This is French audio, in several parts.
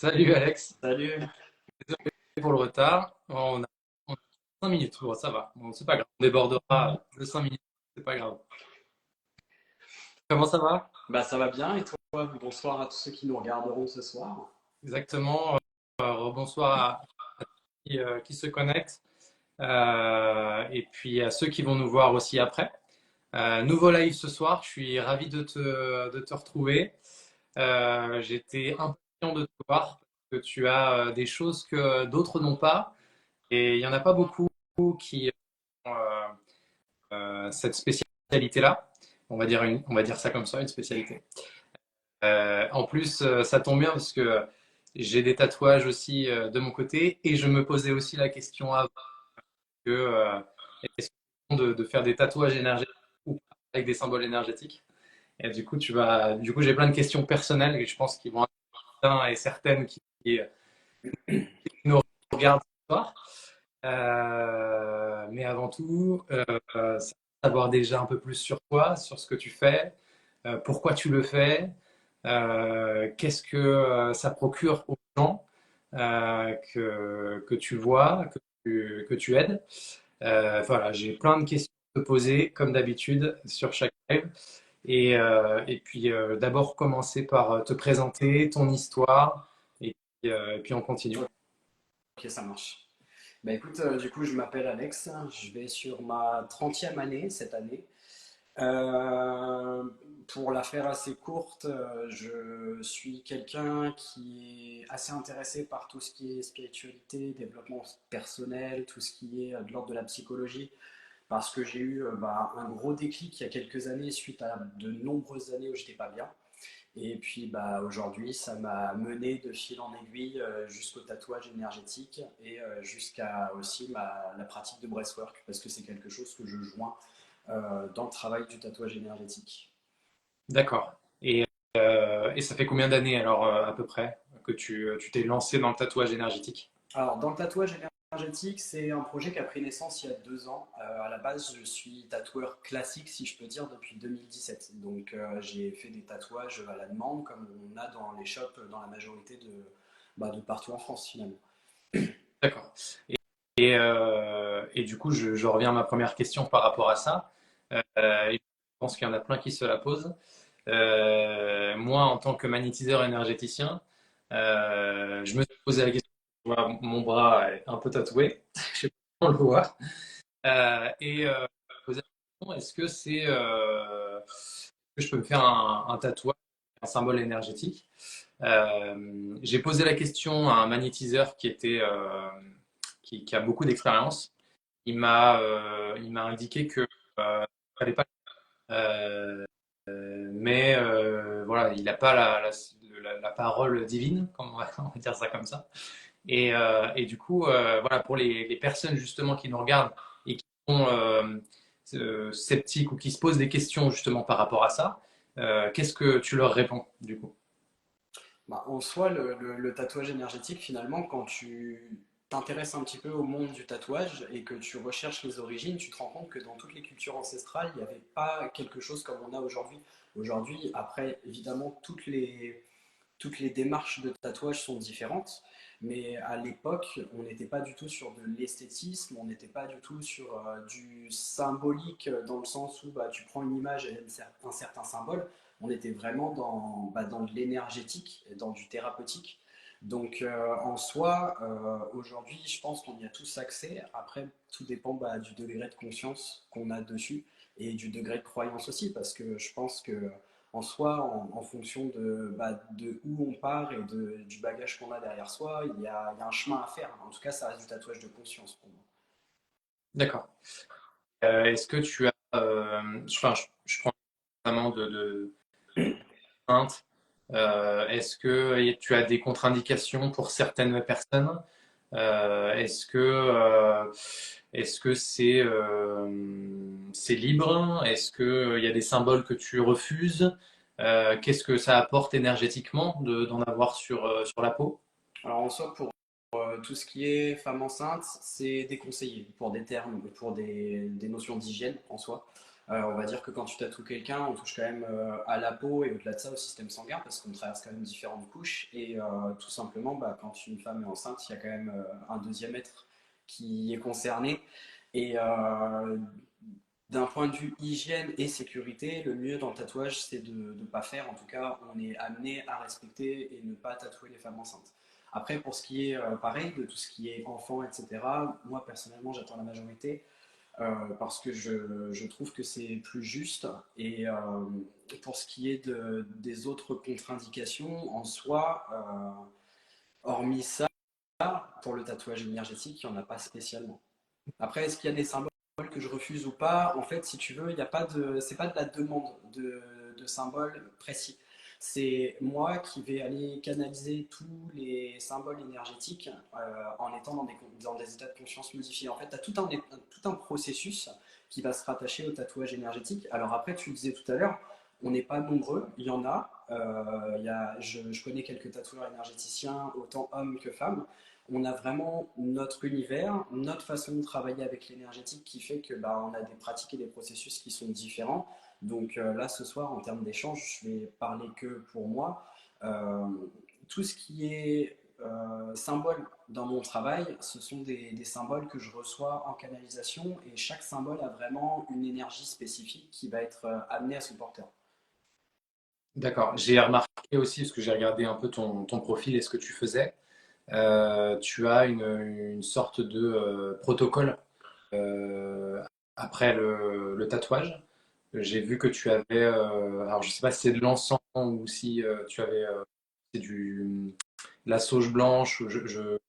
Salut Alex, Salut. désolé pour le retard. On a 5 minutes, bon, ça va, bon, c'est pas grave. On débordera de 5 minutes, c'est pas grave. Comment ça va? Bah ça va bien et toi? Bonsoir à tous ceux qui nous regarderont ce soir. Exactement. Rebonsoir à ceux qui se connectent et puis à ceux qui vont nous voir aussi après. Nouveau live ce soir, je suis ravi de te retrouver. J'étais impatient de te voir parce que tu as des choses que d'autres n'ont pas et il n'y en a pas beaucoup qui ont cette spécialité-là. On va dire ça comme ça, une spécialité. En plus, ça tombe bien parce que j'ai des tatouages aussi de mon côté et je me posais aussi la question avant que est-ce que c'est bon de faire des tatouages énergétiques ou pas avec des symboles énergétiques. Et du coup, j'ai plein de questions personnelles et je pense qu'ils vont être et certaines qui nous regardent ce soir. Mais avant tout, savoir déjà un peu plus sur toi, sur ce que tu fais, pourquoi tu le fais, qu'est-ce que ça procure aux gens que tu vois, que tu aides. Voilà, j'ai plein de questions à te poser, comme d'habitude, sur chaque live. Et puis, d'abord commencer par te présenter, ton histoire, et puis on continue. Ok, ça marche. Bah écoute, du coup je m'appelle Alex, je vais sur ma 30e année cette année. Euh, pour la faire assez courte, je suis quelqu'un qui est assez intéressé par tout ce qui est spiritualité, développement personnel, tout ce qui est de l'ordre de la psychologie, parce que j'ai eu un gros déclic il y a quelques années suite à de nombreuses années où j'étais pas bien. Et puis bah, aujourd'hui, ça m'a mené de fil en aiguille jusqu'au tatouage énergétique et jusqu'à aussi la pratique de breathwork, parce que c'est quelque chose que je joins dans le travail du tatouage énergétique. D'accord. Et ça fait combien d'années alors à peu près que tu t'es lancé dans le tatouage énergétique? Alors, dans le tatouage énergétique, c'est un projet qui a pris naissance il y a 2 ans. À la base, je suis tatoueur classique, si je peux dire, depuis 2017. Donc, j'ai fait des tatouages à la demande, comme on a dans les shops dans la majorité de partout en France, finalement. D'accord. Et du coup, je reviens à ma première question par rapport à ça. Et je pense qu'il y en a plein qui se la posent. Moi, en tant que magnétiseur énergéticien, je me suis posé la question. Tu vois, mon bras est un peu tatoué. Je sais pas si on le voit. Je me posais la question, est-ce que je peux me faire un tatouage, un symbole énergétique? J'ai posé la question à un magnétiseur qui a beaucoup d'expérience. Il m'a indiqué que fallait pas. Euh, mais voilà, il n'a pas la parole divine, comme on va dire ça comme ça. Et du coup, voilà, pour les personnes justement qui nous regardent et qui sont sceptiques ou qui se posent des questions justement par rapport à ça, qu'est-ce que tu leur réponds du coup? Bah, en soi, le tatouage énergétique, finalement, quand tu t'intéresses un petit peu au monde du tatouage et que tu recherches les origines, tu te rends compte que dans toutes les cultures ancestrales, il n'y avait pas quelque chose comme on a aujourd'hui. Aujourd'hui, après, évidemment, toutes les démarches de tatouage sont différentes, mais à l'époque, on n'était pas du tout sur de l'esthétisme, on n'était pas du tout sur du symbolique dans le sens où bah, tu prends une image et un certain symbole. On était vraiment dans de l'énergétique et dans du thérapeutique. Donc en soi, aujourd'hui, je pense qu'on y a tous accès. Après, tout dépend du degré de conscience qu'on a dessus et du degré de croyance aussi, parce que je pense que en soi, en fonction de où on part et du bagage qu'on a derrière soi, il y a un chemin à faire. En tout cas, ça reste du tatouage de conscience pour moi. D'accord. Est-ce que tu as, enfin, je prends notamment de plaintes. Est-ce que tu as des contre-indications pour certaines personnes? Est-ce que c'est libre? Est-ce qu'il y a des symboles que tu refuses? Qu'est-ce que ça apporte énergétiquement d'en avoir sur la peau? Alors en soi, pour tout ce qui est femme enceinte, c'est déconseillé pour des termes, pour des notions d'hygiène en soi. On va dire que quand tu tatoues quelqu'un, on touche quand même à la peau et au-delà de ça au système sanguin parce qu'on traverse quand même différentes couches. Et tout simplement, bah, quand une femme est enceinte, il y a quand même un deuxième être qui est concerné. Et d'un point de vue hygiène et sécurité, le mieux dans le tatouage, c'est de ne pas faire. En tout cas, on est amené à respecter et ne pas tatouer les femmes enceintes. Après, pour ce qui est pareil, de tout ce qui est enfant, etc., moi personnellement, j'attends la majorité parce que je trouve que c'est plus juste. Et pour ce qui est des autres contre-indications, en soi, hormis ça, pour le tatouage énergétique, il n'y en a pas spécialement. Après, est-ce qu'il y a des symboles que je refuse ou pas? En fait, si tu veux, il y a pas de, c'est pas de la demande de symboles précis. C'est moi qui vais aller canaliser tous les symboles énergétiques en étant dans des états de conscience modifiés. En fait, tu as tout un processus qui va se rattacher au tatouage énergétique. Alors après, tu le disais tout à l'heure, on n'est pas nombreux, il y en a. Je connais quelques tatoueurs énergéticiens, autant hommes que femmes. On a vraiment notre univers, notre façon de travailler avec l'énergétique qui fait que bah, on a des pratiques et des processus qui sont différents. Donc là, ce soir, en termes d'échange, je vais parler que pour moi. Euh, tout ce qui est symbole dans mon travail, ce sont des symboles que je reçois en canalisation et chaque symbole a vraiment une énergie spécifique qui va être amenée à son porteur. D'accord. J'ai remarqué aussi, parce que j'ai regardé un peu ton profil et ce que tu faisais, tu as une sorte de protocole euh, après le tatouage. J'ai vu que tu avais, alors je sais pas si c'est de l'encens ou si tu avais c'est de la sauge blanche.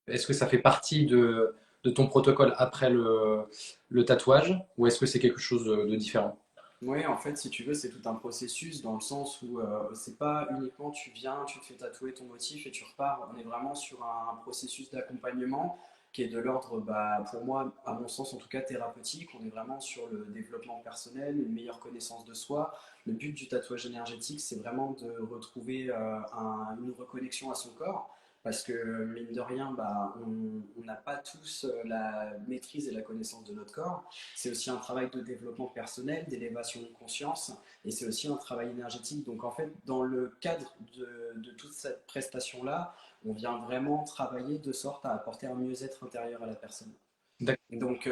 Est-ce que ça fait partie de ton protocole après le tatouage ou est-ce que c'est quelque chose de différent? Oui, en fait, si tu veux, c'est tout un processus dans le sens où c'est pas uniquement tu viens, tu te fais tatouer ton motif et tu repars. On est vraiment sur un processus d'accompagnement qui est de l'ordre, bah, pour moi, à mon sens en tout cas, thérapeutique. On est vraiment sur le développement personnel, une meilleure connaissance de soi. Le but du tatouage énergétique, c'est vraiment de retrouver une reconnexion à son corps. Parce que, mine de rien, bah, on n'a pas tous la maîtrise et la connaissance de notre corps. C'est aussi un travail de développement personnel, d'élévation de conscience, et c'est aussi un travail énergétique. Donc en fait, dans le cadre de toute cette prestation-là, on vient vraiment travailler de sorte à apporter un mieux-être intérieur à la personne. D'accord. Donc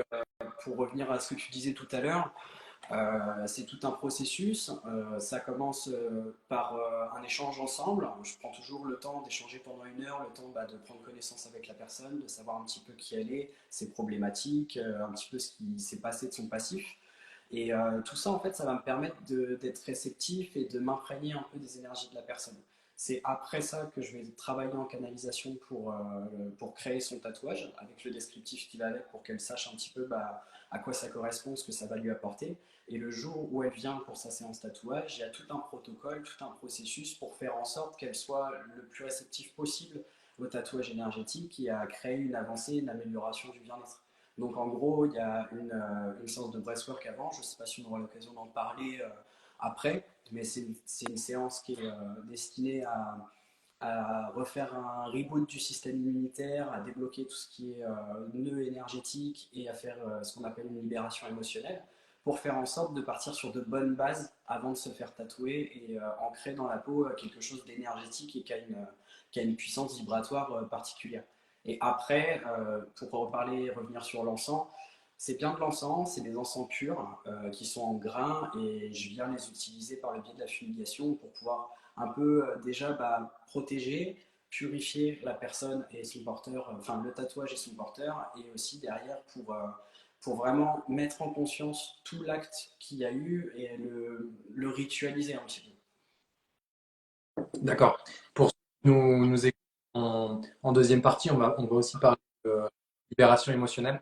pour revenir à ce que tu disais tout à l'heure, c'est tout un processus. Ça commence par un échange ensemble. Je prends toujours le temps d'échanger pendant une heure, le temps bah, de prendre connaissance avec la personne, de savoir un petit peu qui elle est, ses problématiques, un petit peu ce qui s'est passé de son passif. Et tout ça, en fait, ça va me permettre d'être réceptif et de m'imprégner un peu des énergies de la personne. C'est après ça que je vais travailler en canalisation pour créer son tatouage, avec le descriptif qui va avec, pour qu'elle sache un petit peu bah, à quoi ça correspond, ce que ça va lui apporter. Et le jour où elle vient pour sa séance tatouage, il y a tout un protocole, tout un processus pour faire en sorte qu'elle soit le plus réceptive possible au tatouage énergétique et à créer une avancée, une amélioration du bien-être. Donc en gros, il y a une séance de breathwork avant. Je ne sais pas si on aura l'occasion d'en parler après, mais c'est une séance qui est destinée à refaire un reboot du système immunitaire, à débloquer tout ce qui est nœud énergétique et à faire ce qu'on appelle une libération émotionnelle pour faire en sorte de partir sur de bonnes bases avant de se faire tatouer et ancrer dans la peau quelque chose d'énergétique et qui a une puissance vibratoire particulière. Et après, pour reparler, revenir sur l'encens, c'est bien de l'encens, c'est des encens purs qui sont en grains et je viens les utiliser par le biais de la fumigation pour pouvoir un peu déjà bah, protéger, purifier la personne et son porteur, enfin le tatouage et son porteur, et aussi derrière pour vraiment mettre en conscience tout l'acte qu'il y a eu et le ritualiser un petit peu. D'accord. Pour ceux qui nous écoutent en deuxième partie, on va aussi parler de libération émotionnelle.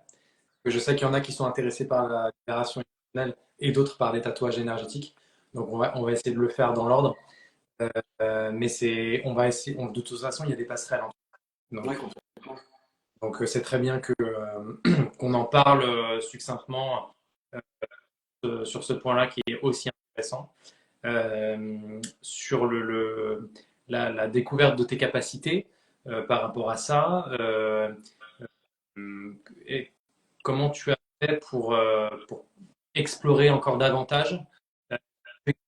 Je sais qu'il y en a qui sont intéressés par la libération émotionnelle et d'autres par les tatouages énergétiques. Donc on va essayer de le faire dans l'ordre. Mais on va essayer, de toute façon, il y a des passerelles entre nous. Ouais, complètement. Donc c'est très bien qu'on en parle succinctement sur ce point-là qui est aussi intéressant. Sur la découverte de tes capacités par rapport à ça. Et comment tu as fait pour explorer encore davantage?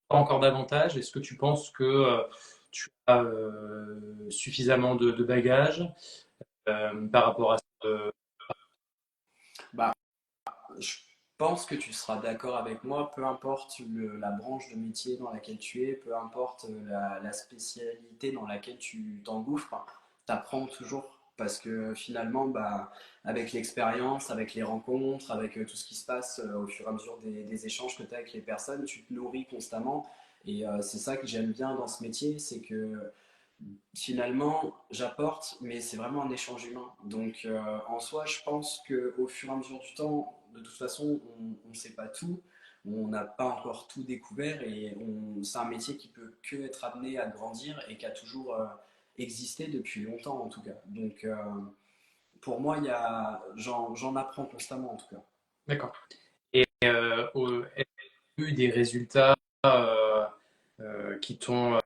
Encore davantage? Est-ce que tu penses que tu as suffisamment de bagages par rapport à ce... Bah, je pense que tu seras d'accord avec moi, peu importe la branche de métier dans laquelle tu es, peu importe la spécialité dans laquelle tu t'engouffres, tu apprends toujours. Parce que finalement, bah, avec l'expérience, avec les rencontres, avec tout ce qui se passe au fur et à mesure des échanges que tu as avec les personnes, tu te nourris constamment. Et c'est ça que j'aime bien dans ce métier, c'est que finalement, j'apporte, mais c'est vraiment un échange humain. Donc, en soi, je pense qu'au fur et à mesure du temps, de toute façon, on ne sait pas tout, on n'a pas encore tout découvert et c'est un métier qui peut que être amené à grandir et qui a toujours existé depuis longtemps, en tout cas. Donc, pour moi, j'en apprends constamment, en tout cas. D'accord. Et est-ce qu'il y a eu des résultats qui ont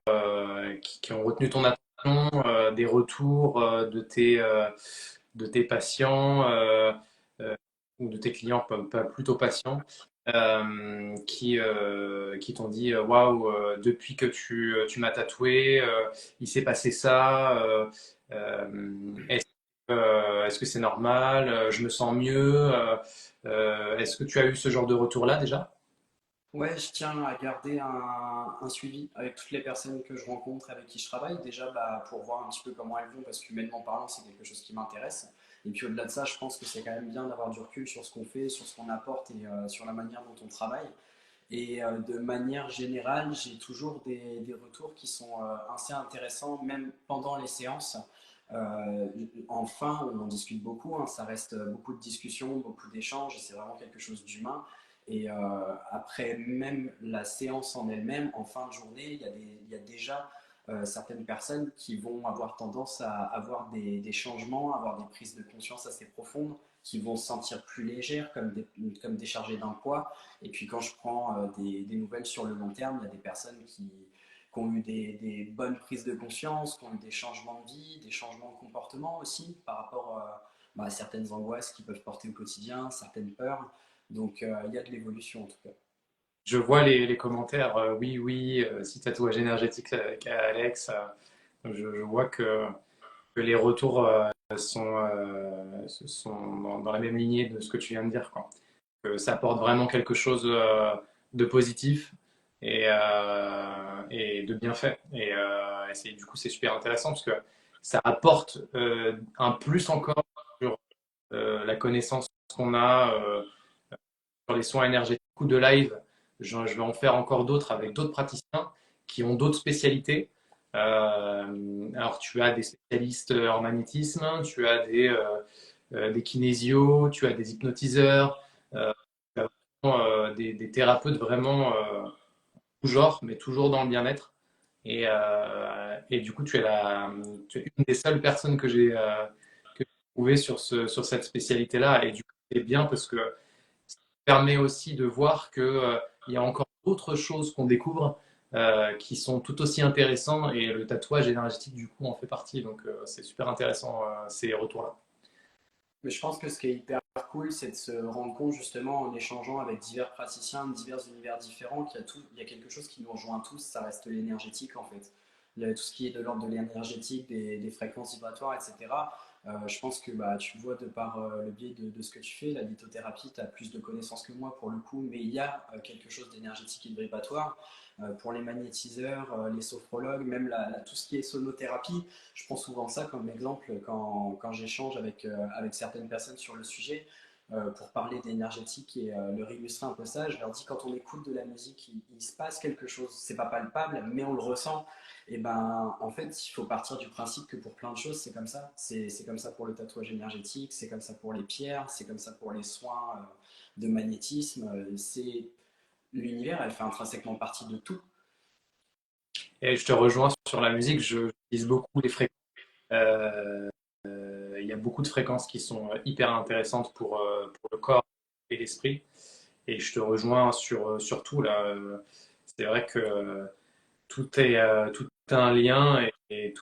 retenu ton attention, des retours de tes patients euh, ou de tes clients, plutôt patients, qui t'ont dit waouh, depuis que tu m'as tatoué, il s'est passé ça. Est-ce est-ce que c'est normal? Je me sens mieux. Est-ce que tu as eu ce genre de retour-là déjà? Ouais, je tiens à garder un suivi avec toutes les personnes que je rencontre, avec qui je travaille, déjà bah, pour voir un petit peu comment elles vont, parce qu'humainement parlant, c'est quelque chose qui m'intéresse. Et puis au-delà de ça, je pense que c'est quand même bien d'avoir du recul sur ce qu'on fait, sur ce qu'on apporte et sur la manière dont on travaille. Et de manière générale, j'ai toujours des retours qui sont assez intéressants, même pendant les séances. Euh, Enfin, on en discute beaucoup, hein, ça reste beaucoup de discussions, beaucoup d'échanges, et c'est vraiment quelque chose d'humain. Et après même la séance en elle-même, en fin de journée, il y a déjà certaines personnes qui vont avoir tendance à avoir des changements, avoir des prises de conscience assez profondes, qui vont se sentir plus légères, comme déchargées d'un poids. Et puis quand je prends des nouvelles sur le long terme, il y a des personnes qui ont eu des bonnes prises de conscience, qui ont eu des changements de vie, des changements de comportement aussi par rapport bah, à certaines angoisses qu'ils peuvent porter au quotidien, certaines peurs. Donc il y a de l'évolution en tout cas. Je vois les commentaires, oui, oui, si tatouage énergétique avec Alex. Je vois que les retours sont dans la même lignée de ce que tu viens de dire, quoi. Que ça apporte vraiment quelque chose de positif et de bien fait. Et du coup, c'est super intéressant parce que ça apporte un plus encore sur la connaissance qu'on a sur les soins énergétiques ou de live. Je vais en faire encore d'autres avec d'autres praticiens qui ont d'autres spécialités. Alors, tu as des spécialistes en magnétisme, tu as des kinésios, tu as des hypnotiseurs, tu as vraiment, des thérapeutes vraiment tout genre, mais toujours dans le bien-être. Et du coup, tu es une des seules personnes que j'ai trouvées sur cette spécialité-là. Et du coup, c'est bien parce que ça permet aussi de voir qu'il y a encore d'autres choses qu'on découvre qui sont tout aussi intéressantes. Et le tatouage énergétique, du coup, en fait partie. Donc, c'est super intéressant ces retours-là. Mais je pense que ce qui est hyper cool, c'est de se rendre compte justement en échangeant avec divers praticiens, de divers univers différents, il y a quelque chose qui nous rejoint tous, ça reste l'énergétique en fait. Il y a tout ce qui est de l'ordre de l'énergétique, des fréquences vibratoires, etc. Je pense que bah, tu vois de par le biais de ce que tu fais, la lithothérapie, tu as plus de connaissances que moi pour le coup, mais il y a quelque chose d'énergétique et de vibratoire. Pour les magnétiseurs, les sophrologues, même tout ce qui est sonothérapie, je prends souvent ça comme exemple quand j'échange avec certaines personnes sur le sujet pour parler d'énergétique et leur illustrer un peu ça. Je leur dis quand on écoute de la musique, il se passe quelque chose. C'est pas palpable, mais on le ressent. Et ben, en fait, il faut partir du principe que pour plein de choses, c'est comme ça. C'est comme ça pour le tatouage énergétique, c'est comme ça pour les pierres, c'est comme ça pour les soins de magnétisme. C'est l'univers, elle fait intrinsèquement partie de tout. Et je te rejoins sur la musique, je utilise beaucoup les fréquences. Euh, il y a beaucoup de fréquences qui sont hyper intéressantes pour le corps et l'esprit. Et je te rejoins sur tout là. C'est vrai que tout a un lien et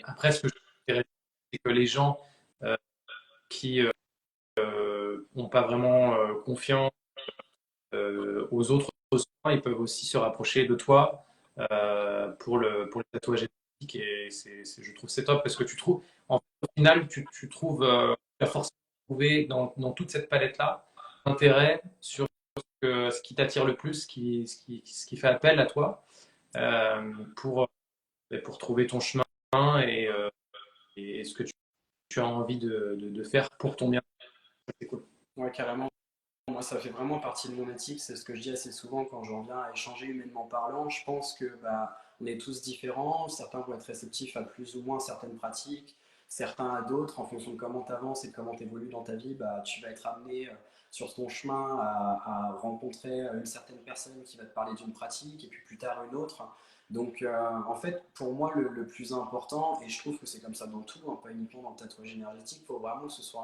après ce que je dirais, c'est que les gens qui n'ont pas vraiment confiance aux autres soins, ils peuvent aussi se rapprocher de toi pour le tatouage esthétique. Et je trouve c'est top parce que tu trouves, en fait, au final, tu trouves la force de trouver dans toute cette palette-là l'intérêt sur ce qui t'attire le plus, ce qui fait appel à toi euh, pour, pour trouver ton chemin et ce que tu as envie de faire pour ton bien. C'est cool. Ouais, carrément. Moi, ça fait vraiment partie de mon éthique. C'est ce que je dis assez souvent quand j'en viens à échanger humainement parlant. Je pense que bah, on est tous différents. Certains vont être réceptifs à plus ou moins certaines pratiques, certains à d'autres. En fonction de comment tu avances et de comment tu évolues dans ta vie, bah, tu vas être amené sur ton chemin à rencontrer une certaine personne qui va te parler d'une pratique et puis plus tard une autre. Donc, en fait, pour moi, le plus important, et je trouve que c'est comme ça dans tout, hein, pas uniquement dans le tatouage énergétique, il faut vraiment que ce soit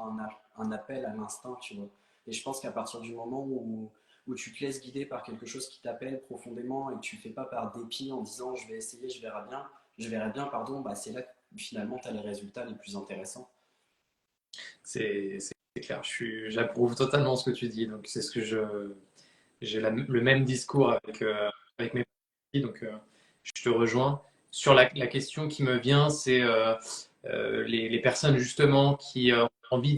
un appel à l'instinct, tu vois. Et je pense qu'à partir du moment où tu te laisses guider par quelque chose qui t'appelle profondément et que tu ne fais pas par dépit en disant je vais essayer, je verrai bien, pardon, bah c'est là que finalement tu as les résultats les plus intéressants. C'est clair. J'approuve totalement ce que tu dis. Donc, c'est ce que j'ai le même discours avec mes petits. Donc, je te rejoins. Sur la question qui me vient, c'est les personnes justement qui ont envie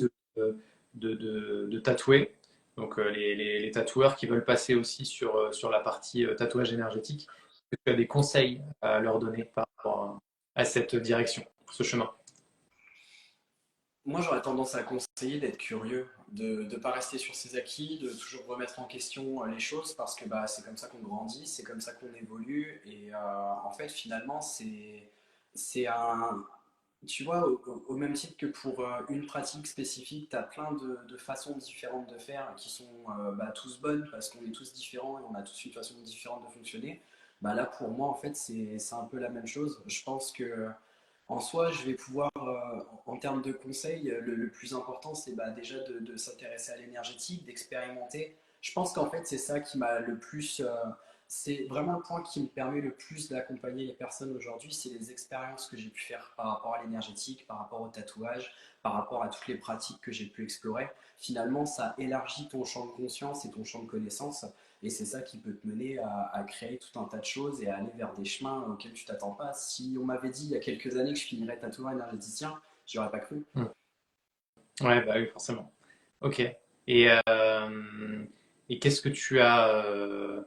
de tatouer. Donc, les tatoueurs qui veulent passer aussi sur la partie tatouage énergétique. Est-ce que tu as des conseils à leur donner par rapport à cette direction, ce chemin? Moi, j'aurais tendance à conseiller d'être curieux, de ne pas rester sur ses acquis, de toujours remettre en question les choses parce que bah, c'est comme ça qu'on grandit, c'est comme ça qu'on évolue. Et en fait, finalement, c'est un, tu vois, au même titre que pour une pratique spécifique, tu as plein de façons différentes de faire qui sont bah, tous bonnes parce qu'on est tous différents et on a tous une façon différente de fonctionner. Bah, là, pour moi, en fait, c'est un peu la même chose. Je pense que en soi, je vais pouvoir, en termes de conseils, le plus important, c'est bah, déjà de s'intéresser à l'énergétique, d'expérimenter. Je pense qu'en fait, c'est ça qui m'a le plus. C'est vraiment le point qui me permet le plus d'accompagner les personnes aujourd'hui, c'est les expériences que j'ai pu faire par rapport à l'énergétique, par rapport au tatouage, par rapport à toutes les pratiques que j'ai pu explorer. Finalement, ça élargit ton champ de conscience et ton champ de connaissances. Et c'est ça qui peut te mener à créer tout un tas de choses et à aller vers des chemins auxquels tu t'attends pas. Si on m'avait dit il y a quelques années que je finirais tatoueur énergéticien, j'y aurais pas cru. Hmm. Ouais, bah oui, forcément. Ok. Et qu'est-ce que tu as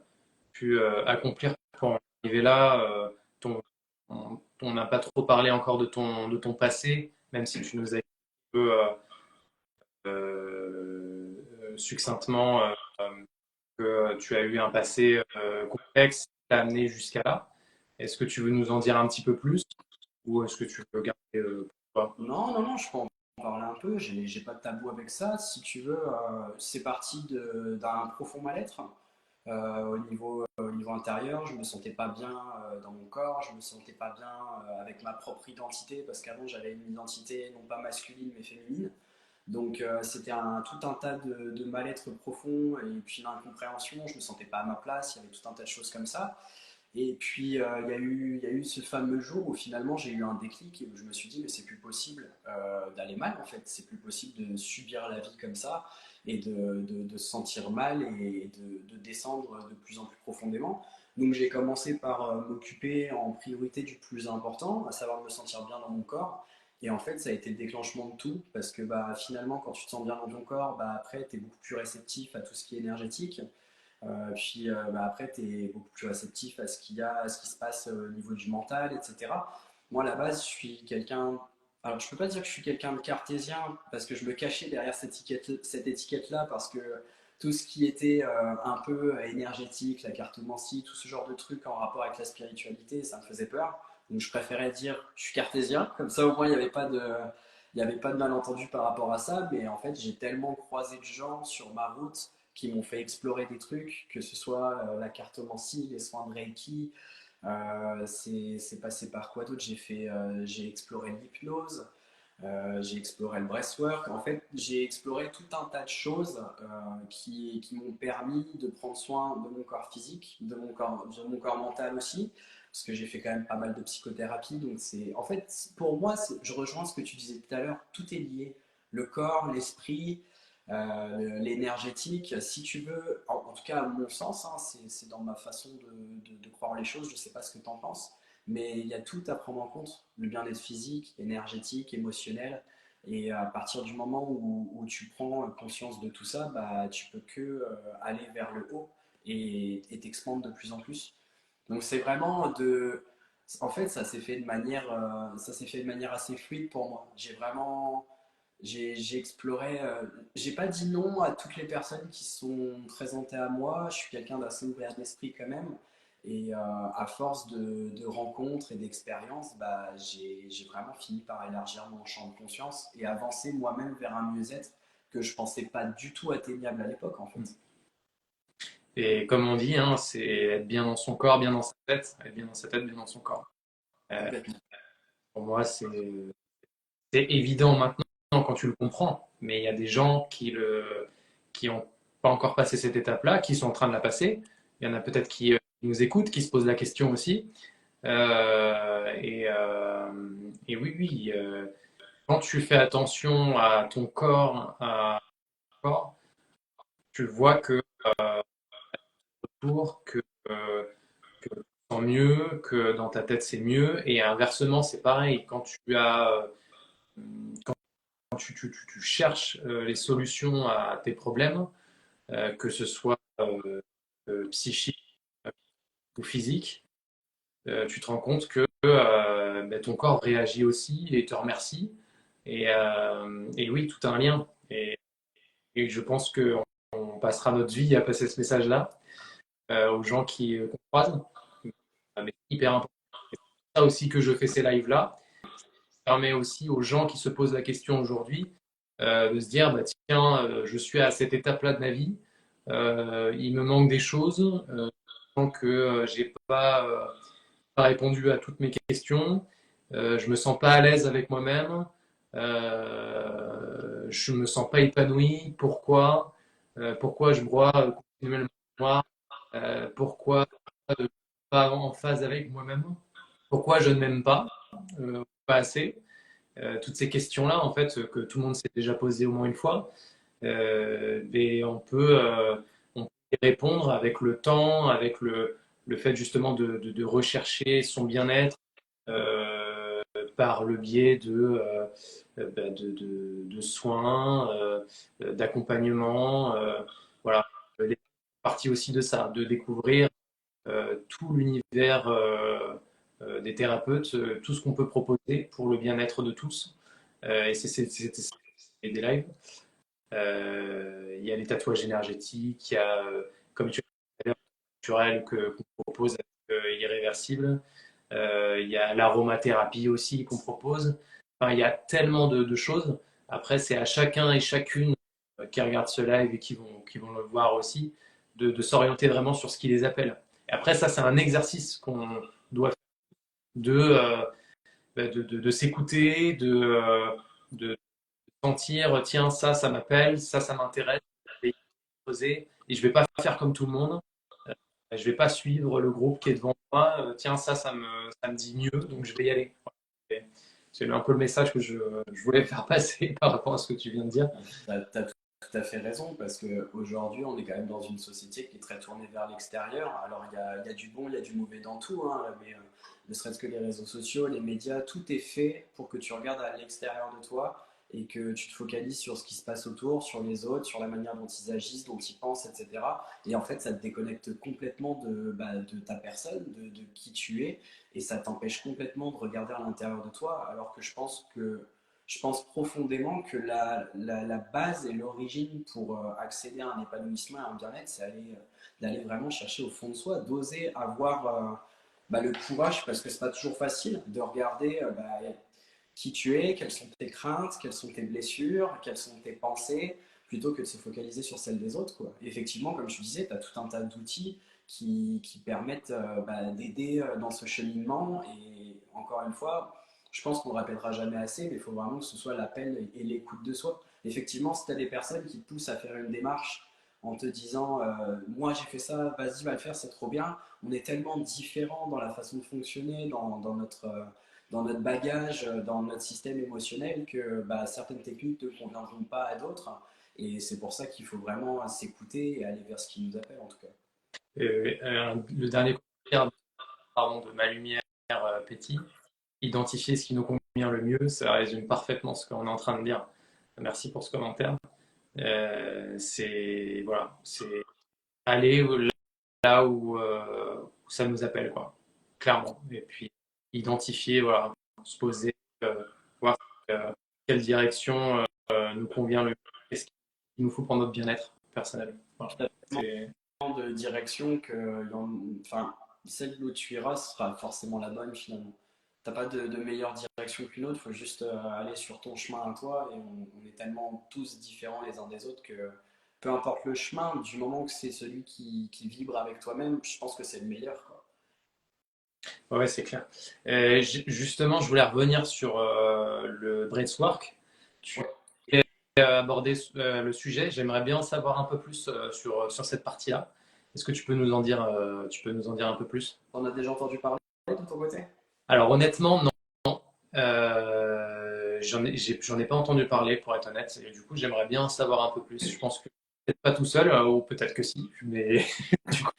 pu accomplir pour en arriver là ton, on n'a pas trop parlé encore de ton passé, même si tu nous as dit un peu succinctement que tu as eu un passé complexe qui t'a amené jusqu'à là. Est-ce que tu veux nous en dire un petit peu plus ou est-ce que tu veux garder pour toi? Non, non, non, je peux en parler un peu, j'ai pas de tabou avec ça. Si tu veux, c'est parti d'un profond mal-être. Au niveau intérieur, je me sentais pas bien dans mon corps, je me sentais pas bien avec ma propre identité, parce qu'avant j'avais une identité non pas masculine mais féminine. Donc c'était tout un tas de mal-être profond et puis d'incompréhension, je me sentais pas à ma place, il y avait tout un tas de choses comme ça. Et puis il y a eu ce fameux jour où finalement j'ai eu un déclic et où je me suis dit mais c'est plus possible d'aller mal en fait, c'est plus possible de subir la vie comme ça et de se sentir mal et de descendre de plus en plus profondément. Donc j'ai commencé par m'occuper en priorité du plus important, à savoir me sentir bien dans mon corps. Et en fait, ça a été le déclenchement de tout, parce que bah, finalement, quand tu te sens bien dans ton corps, bah, après, tu es beaucoup plus réceptif à tout ce qui est énergétique. Bah, après, tu es beaucoup plus réceptif à ce qu'il y a, à ce qui se passe au niveau du mental, etc. Moi, à la base, je suis quelqu'un. Alors, je peux pas dire que je suis quelqu'un de cartésien parce que je me cachais derrière cette étiquette-là parce que tout ce qui était un peu énergétique, la cartomancie, tout ce genre de trucs en rapport avec la spiritualité, ça me faisait peur. Donc, je préférais dire je suis cartésien, comme ça au moins il n'y avait pas de malentendu par rapport à ça. Mais en fait, j'ai tellement croisé de gens sur ma route qui m'ont fait explorer des trucs, que ce soit la cartomancie, les soins de Reiki. C'est passé par quoi d'autre? J'ai exploré l'hypnose, j'ai exploré le breathwork. En fait, j'ai exploré tout un tas de choses qui m'ont permis de prendre soin de mon corps physique, de mon corps mental aussi, parce que j'ai fait quand même pas mal de psychothérapie. Donc en fait, pour moi, je rejoins ce que tu disais tout à l'heure, tout est lié. Le corps, l'esprit, l'énergétique. Si tu veux, en tout cas à mon sens, hein, c'est dans ma façon de croire les choses, je ne sais pas ce que tu en penses, mais il y a tout à prendre en compte, le bien-être physique, énergétique, émotionnel. Et à partir du moment où tu prends conscience de tout ça, bah, tu peux que aller vers le haut et t'expandre de plus en plus. Donc c'est vraiment de... En fait, ça s'est fait de manière assez fluide pour moi. J'ai exploré, j'ai pas dit non à toutes les personnes qui sont présentées à moi. Je suis quelqu'un d'assez ouvert d'esprit quand même. Et à force de rencontres et d'expériences, bah, j'ai vraiment fini par élargir mon champ de conscience et avancer moi-même vers un mieux-être que je pensais pas du tout atteignable à l'époque en fait. Et comme on dit, hein, c'est être bien dans son corps, bien dans sa tête, être bien dans sa tête, bien dans son corps. Euh, Complètement. pour moi, c'est évident maintenant quand tu le comprends, mais il y a des gens qui ont pas encore passé cette étape-là, qui sont en train de la passer. Il y en a peut-être qui nous écoutent, qui se posent la question aussi. Euh, et, euh, et oui, oui, quand tu fais attention à ton corps, ton corps, tu vois que euh, que tu sens mieux, que dans ta tête c'est mieux. Et inversement, c'est pareil. Quand tu cherches les solutions à tes problèmes, que ce soit psychique ou physique, tu te rends compte que ben, ton corps réagit aussi et te remercie. Et oui, tout a un lien. Et je pense qu'on passera notre vie à passer ce message-là aux gens qu'on croise. Mais c'est hyper important. C'est pour ça aussi que je fais ces lives-là. Ça permet aussi aux gens qui se posent la question aujourd'hui de se dire, bah, tiens, je suis à cette étape-là de ma vie, il me manque des choses, tant que j'ai pas répondu à toutes mes questions, je me sens pas à l'aise avec moi-même, je me sens pas épanoui, pourquoi je broie continuellement noir, pourquoi je ne suis pas en phase avec moi-même, pourquoi je ne m'aime pas assez. Toutes ces questions-là, en fait, que tout le monde s'est déjà posé au moins une fois, et on peut y répondre avec le temps, avec le fait justement de rechercher son bien-être par le biais de soins, d'accompagnement. Voilà, les partie aussi de ça, de découvrir tout l'univers des thérapeutes, tout ce qu'on peut proposer pour le bien-être de tous. Et c'est des lives. Il y a les tatouages énergétiques, il y a, comme tu as dit, naturel qu'on propose avec Irréversible. Il y a l'aromathérapie aussi qu'on propose. Enfin, il y a tellement de choses. Après, c'est à chacun et chacune qui regarde ce live et qui vont le voir aussi, de s'orienter vraiment sur ce qui les appelle. Et après, ça, c'est un exercice qu'on doit faire de s'écouter, de sentir, tiens, ça m'appelle, ça m'intéresse, je vais y creuser, et je vais pas faire comme tout le monde. Je vais pas suivre le groupe qui est devant moi. Tiens, ça me dit mieux, donc je vais y aller. C'est un peu le message que je voulais faire passer par rapport à ce que tu viens de dire. T'as tout à fait raison parce qu'aujourd'hui, on est quand même dans une société qui est très tournée vers l'extérieur. Alors, il y a du bon, il y a du mauvais dans tout, hein, mais ne serait-ce que les réseaux sociaux, les médias, tout est fait pour que tu regardes à l'extérieur de toi et que tu te focalises sur ce qui se passe autour, sur les autres, sur la manière dont ils agissent, dont ils pensent, etc. Et en fait, ça te déconnecte complètement de ta personne, de qui tu es, et ça t'empêche complètement de regarder à l'intérieur de toi, alors que je pense profondément que la base et l'origine pour accéder à un épanouissement et à un bien-être, c'est d'aller vraiment chercher au fond de soi, d'oser avoir bah, le courage, parce que c'est pas toujours facile, de regarder bah, qui tu es, quelles sont tes craintes, quelles sont tes blessures, quelles sont tes pensées, plutôt que de se focaliser sur celles des autres, quoi. Effectivement, comme tu disais, tu as tout un tas d'outils qui permettent bah, d'aider dans ce cheminement. Et encore une fois, je pense qu'on ne le répétera jamais assez, mais il faut vraiment que ce soit l'appel et l'écoute de soi. Effectivement, si tu as des personnes qui te poussent à faire une démarche en te disant moi j'ai fait ça, vas-y va le faire, c'est trop bien. On est tellement différents dans la façon de fonctionner, dans notre bagage, dans notre système émotionnel, que bah, certaines techniques ne conviendront pas à d'autres. Et c'est pour ça qu'il faut vraiment s'écouter et aller vers ce qui nous appelle en tout cas. Le dernier conseil, pardon, de ma lumière pétille, identifier ce qui nous convient le mieux, ça résume parfaitement ce qu'on est en train de dire. Merci pour ce commentaire. C'est voilà, c'est aller là où ça nous appelle, quoi, clairement. Et puis identifier, voilà, se poser, voir quelle direction nous convient le mieux, qu'est-ce qu'il nous faut pour notre bien-être personnel. Voilà. Tu as C'est tellement de directions que enfin, celle où tu iras sera forcément la bonne finalement. T'as pas de meilleure direction qu'une autre, il faut juste aller sur ton chemin à toi et on est tellement tous différents les uns des autres que peu importe le chemin, du moment que c'est celui qui vibre avec toi-même, je pense que c'est le meilleur, quoi. ouais, c'est clair. Justement, je voulais revenir sur le breathwork. Tu Ouais. as abordé le sujet. J'aimerais bien en savoir un peu plus sur cette partie-là. Est-ce que tu peux nous en dire un peu plus? T'en as déjà entendu parler de ton côté? Alors honnêtement, non. J'en ai pas entendu parler pour être honnête. Et du coup, j'aimerais bien en savoir un peu plus. Je pense que peut-être pas tout seul, ou peut-être que si, mais du coup,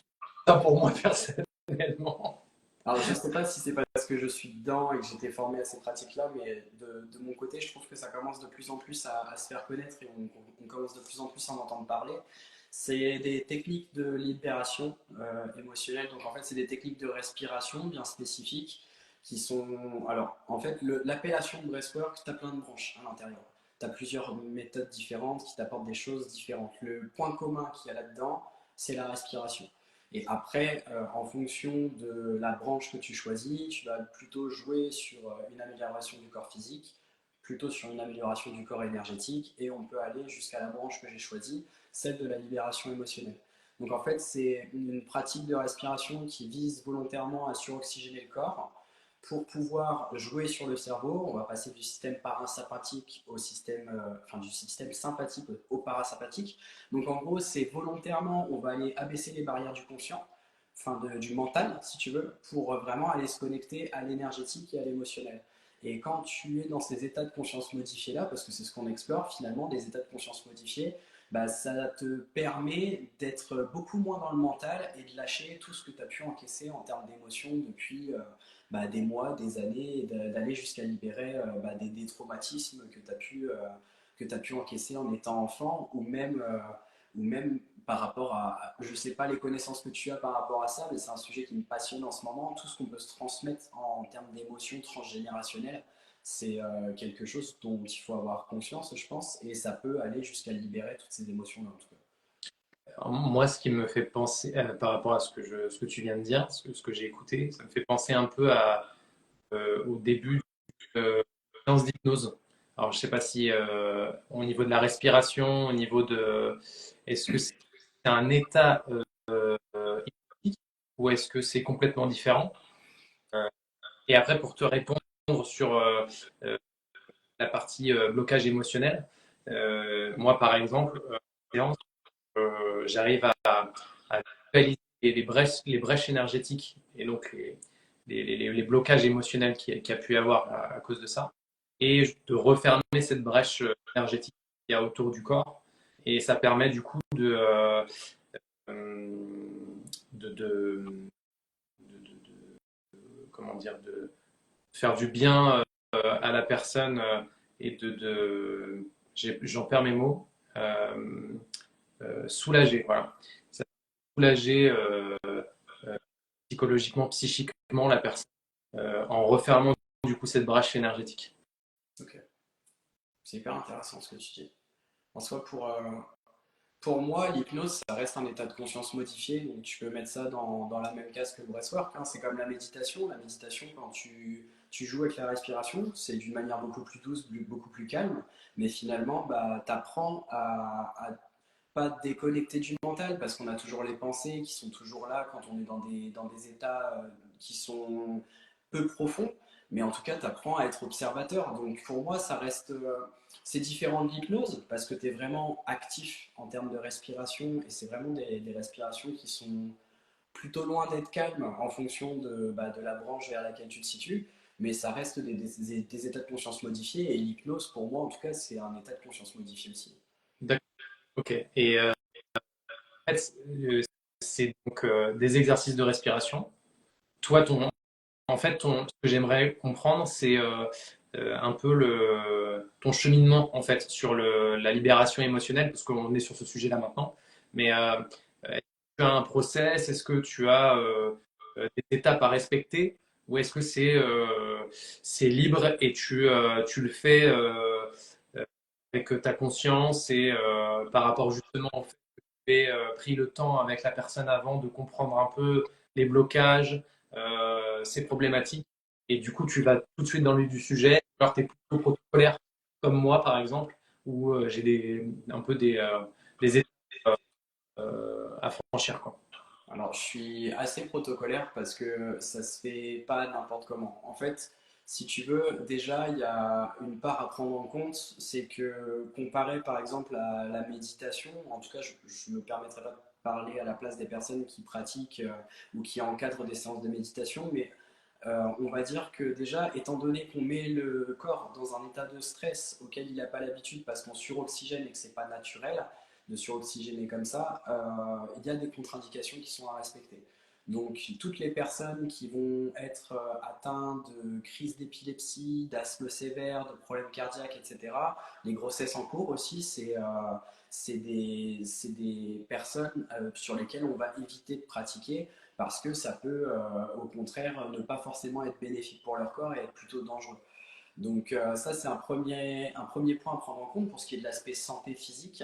pas pour moi personnellement. Alors, je ne sais pas si c'est parce que je suis dedans et que j'étais formé à ces pratiques-là, mais de mon côté, je trouve que ça commence de plus en plus à se faire connaître et on commence de plus en plus à en entendre parler. C'est des techniques de libération émotionnelle. Donc, en fait, c'est des techniques de respiration bien spécifiques qui sont. Alors, en fait, l'appellation de breathwork, tu as plein de branches à l'intérieur. Tu as plusieurs méthodes différentes qui t'apportent des choses différentes. Le point commun qu'il y a là-dedans, c'est la respiration. Et après, en fonction de la branche que tu choisis, tu vas plutôt jouer sur une amélioration du corps physique, plutôt sur une amélioration du corps énergétique, et on peut aller jusqu'à la branche que j'ai choisie, celle de la libération émotionnelle. Donc en fait, c'est une pratique de respiration qui vise volontairement à suroxygéner le corps pour pouvoir jouer sur le cerveau. On va passer du système parasympathique au système, enfin du système sympathique au parasympathique. Donc en gros, c'est volontairement, on va aller abaisser les barrières du conscient, enfin du mental, si tu veux, pour vraiment aller se connecter à l'énergétique et à l'émotionnel. Et quand tu es dans ces états de conscience modifiés là, parce que c'est ce qu'on explore finalement, des états de conscience modifiés, bah, ça te permet d'être beaucoup moins dans le mental et de lâcher tout ce que tu as pu encaisser en termes d'émotions depuis bah, des mois, des années, d'aller jusqu'à libérer bah, des traumatismes que tu as pu encaisser en étant enfant ou même par rapport à, je ne sais pas les connaissances que tu as par rapport à ça, mais c'est un sujet qui me passionne en ce moment, tout ce qu'on peut se transmettre en termes d'émotions transgénérationnelles, c'est quelque chose dont il faut avoir conscience, je pense, et ça peut aller jusqu'à libérer toutes ces émotions-là, en tout cas. Alors, moi, ce qui me fait penser, par rapport à ce que tu viens de dire, ce que j'ai écouté, ça me fait penser un peu au début de séance d'hypnose. Alors, je ne sais pas si au niveau de la respiration, au niveau de, est-ce que c'est un état hypnotique ou est-ce que c'est complètement différent? Euh, et après, pour te répondre sur euh, la partie blocage émotionnel, moi, par exemple, en séance, j'arrive à réaliser les brèches énergétiques et donc les blocages émotionnels qu'il y a pu y avoir à cause de ça, et de refermer cette brèche énergétique qu'il y a autour du corps. Et ça permet du coup de, de, comment dire, de faire du bien à la personne et j'en perds mes mots, soulager, voilà. Ça soulager psychologiquement, psychiquement la personne en refermant du coup cette brèche énergétique. Ok, c'est hyper intéressant ce que tu dis. En soi, pour moi, l'hypnose, ça reste un état de conscience modifié, donc tu peux mettre ça dans la même case que le breathwork, hein. C'est comme la méditation. La méditation, quand tu joues avec la respiration, c'est d'une manière beaucoup plus douce, beaucoup plus calme, mais finalement, bah, tu apprends à pas déconnecter du mental, parce qu'on a toujours les pensées qui sont toujours là quand on est dans des états qui sont peu profonds, mais en tout cas, tu apprends à être observateur. Donc pour moi, ça reste c'est différent de l'hypnose parce que tu es vraiment actif en termes de respiration et c'est vraiment des respirations qui sont plutôt loin d'être calmes en fonction de la branche vers laquelle tu te situes. mais ça reste des états de conscience modifiés, et l'hypnose, pour moi en tout cas, c'est un état de conscience modifié aussi. D'accord. Ok. Et en fait, c'est donc des exercices de respiration. Toi, ce que j'aimerais comprendre, c'est un peu ton cheminement en fait sur la libération émotionnelle, parce qu'on est sur ce sujet-là maintenant. Mais est-ce que tu as un process? Est-ce que tu as des étapes à respecter? Ou est-ce que c'est libre et tu le fais avec ta conscience et par rapport justement au fait que tu aies pris le temps avec la personne avant de comprendre un peu les blocages, ces problématiques, et du coup tu vas tout de suite dans le vif du sujet, alors tu es plutôt protocolaire comme moi par exemple, où j'ai un peu des étapes à franchir, quoi. Alors, je suis assez protocolaire parce que ça se fait pas n'importe comment. En fait, si tu veux, déjà, il y a une part à prendre en compte, c'est que comparé par exemple à la méditation, en tout cas, je me permettrai pas de parler à la place des personnes qui pratiquent ou qui encadrent des séances de méditation, mais on va dire que déjà, étant donné qu'on met le corps dans un état de stress auquel il n'a pas l'habitude parce qu'on suroxygène et que c'est pas naturel de suroxygéner comme ça, il y a des contre-indications qui sont à respecter. Donc, toutes les personnes qui vont être atteintes de crises d'épilepsie, d'asthme sévère, de problèmes cardiaques, etc., les grossesses en cours aussi, c'est des personnes sur lesquelles on va éviter de pratiquer parce que ça peut au contraire ne pas forcément être bénéfique pour leur corps et être plutôt dangereux. Donc ça c'est un premier point à prendre en compte pour ce qui est de l'aspect santé physique.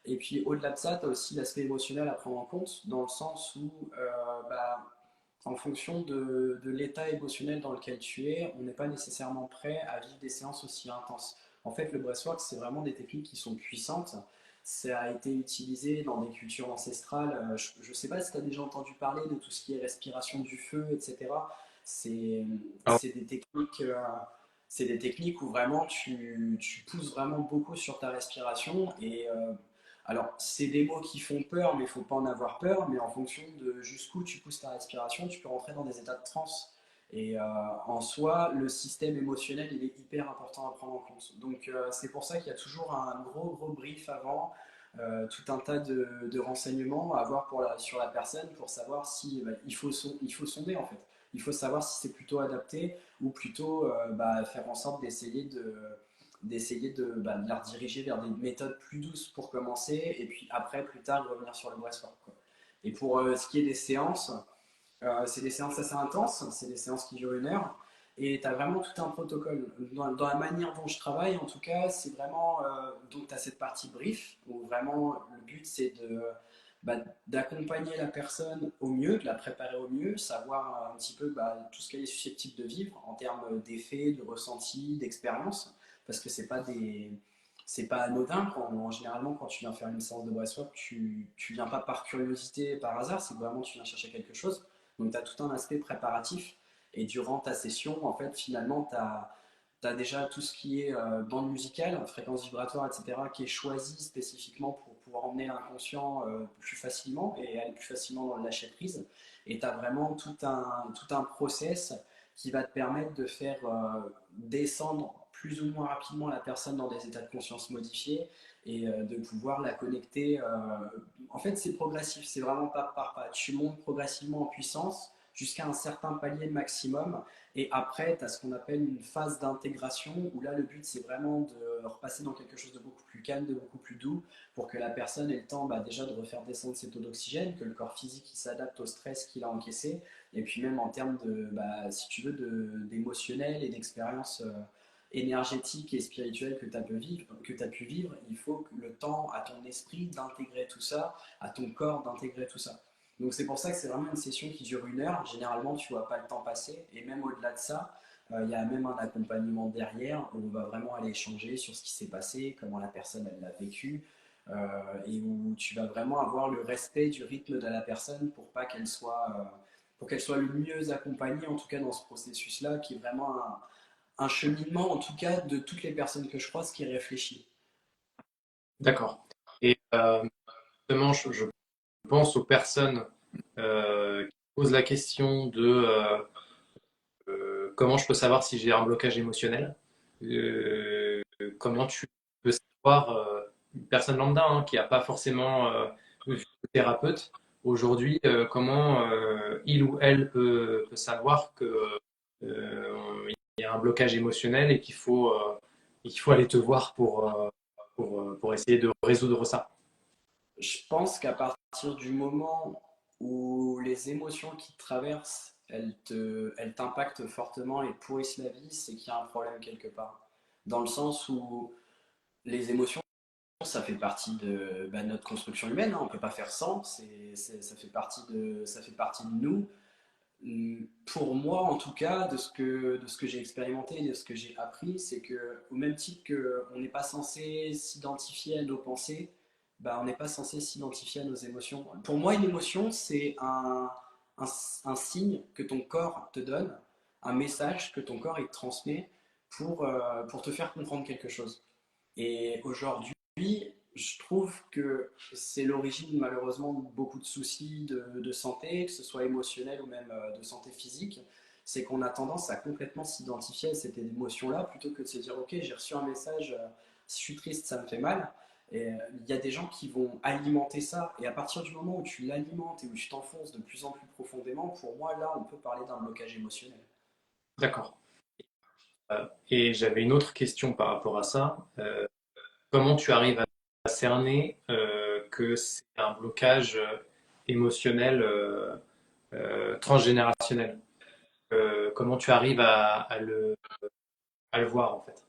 Et puis au-delà de ça, tu as aussi l'aspect émotionnel à prendre en compte dans le sens où bah, en fonction de l'état émotionnel dans lequel tu es, on n'est pas nécessairement prêt à vivre des séances aussi intenses. En fait, le breathwork, c'est vraiment des techniques qui sont puissantes. Ça a été utilisé dans des cultures ancestrales. Je ne sais pas si tu as déjà entendu parler de tout ce qui est respiration du feu, etc. C'est Alors, c'est des techniques, c'est des techniques où vraiment tu pousses vraiment beaucoup sur ta respiration. Et alors, c'est des mots qui font peur, mais il ne faut pas en avoir peur. Mais en fonction de jusqu'où tu pousses ta respiration, tu peux rentrer dans des états de transe. Et en soi, le système émotionnel, il est hyper important à prendre en compte. Donc, c'est pour ça qu'il y a toujours un gros, gros brief avant, tout un tas de renseignements à avoir sur la personne pour savoir si il faut sonder en fait. Il faut savoir si c'est plutôt adapté ou plutôt faire en sorte de la rediriger vers des méthodes plus douces pour commencer et puis après, plus tard, revenir sur le breathwork, quoi. Et pour ce qui est des séances, c'est des séances assez intenses, c'est des séances qui durent 1 heure. Et tu as vraiment tout un protocole. Dans la manière dont je travaille, en tout cas, c'est vraiment. Donc, tu as cette partie brief, où vraiment le but, c'est bah, d'accompagner la personne au mieux, de la préparer au mieux, savoir un petit peu tout ce qu'elle est susceptible de vivre en termes d'effets, de ressentis, d'expérience. Parce que c'est pas anodin généralement quand tu viens faire une séance de breathwork, tu viens pas par curiosité, par hasard, c'est vraiment tu viens chercher quelque chose. Donc, tu as tout un aspect préparatif. Et durant ta session, en fait, finalement, tu as déjà tout ce qui est bande musicale, fréquence vibratoire, etc., qui est choisi spécifiquement pour pouvoir emmener l'inconscient plus facilement et aller plus facilement dans le lâcher prise. Et tu as vraiment tout un process qui va te permettre de faire descendre plus ou moins rapidement la personne dans des états de conscience modifiés et de pouvoir la connecter. En fait, c'est progressif, c'est vraiment pas par pas. Tu montes progressivement en puissance jusqu'à un certain palier maximum. Et après, tu as ce qu'on appelle une phase d'intégration où là, le but, c'est vraiment de repasser dans quelque chose de beaucoup plus calme, de beaucoup plus doux, pour que la personne ait le temps déjà de refaire descendre ses taux d'oxygène, que le corps physique s'adapte au stress qu'il a encaissé, et puis même en termes si tu veux, d'émotionnel et d'expérience énergétique et spirituelle que tu as pu vivre, il faut que le temps à ton esprit d'intégrer tout ça, à ton corps d'intégrer tout ça. Donc c'est pour ça que c'est vraiment une session qui dure 1 heure. Généralement, tu ne vois pas le temps passer. Et même au-delà de ça, il y a même un accompagnement derrière où on va vraiment aller échanger sur ce qui s'est passé, comment la personne elle l'a vécu, et où tu vas vraiment avoir le respect du rythme de la personne pour qu'elle soit le mieux accompagnée, en tout cas dans ce processus-là, qui est vraiment un cheminement, en tout cas de toutes les personnes que je croise, qui réfléchit. d'accord. Et justement, je pense aux personnes qui posent la question de comment je peux savoir si j'ai un blocage émotionnel? Comment tu peux savoir, une personne lambda hein, qui n'a pas forcément vu de thérapeute, aujourd'hui, comment il ou elle peut savoir qu'il y a un blocage émotionnel et qu'il faut aller te voir pour essayer de résoudre ça. Je pense qu'à partir du moment où les émotions qui te traversent, elles t'impactent fortement et pourrissent la vie, c'est qu'il y a un problème quelque part. Dans le sens où les émotions, ça fait partie de notre construction humaine, hein, on ne peut pas faire sans, ça fait partie de nous. Pour moi, en tout cas, de ce que j'ai expérimenté, de ce que j'ai appris, c'est que au même titre qu'on n'est pas censé s'identifier à nos pensées, bah, on n'est pas censé s'identifier à nos émotions. Pour moi, une émotion, c'est un signe que ton corps te donne, un message que ton corps il te transmet pour te faire comprendre quelque chose. Et aujourd'hui, je trouve que c'est l'origine malheureusement de beaucoup de soucis de santé, que ce soit émotionnel ou même de santé physique. C'est qu'on a tendance à complètement s'identifier à cette émotion-là plutôt que de se dire ok, j'ai reçu un message, si je suis triste, ça me fait mal. Et il y a des gens qui vont alimenter ça. Et à partir du moment où tu l'alimentes et où tu t'enfonces de plus en plus profondément, pour moi, là, on peut parler d'un blocage émotionnel. D'accord. Et j'avais une autre question par rapport à ça. Comment tu arrives à cerner que c'est un blocage émotionnel transgénérationnel? Comment tu arrives à le voir en fait?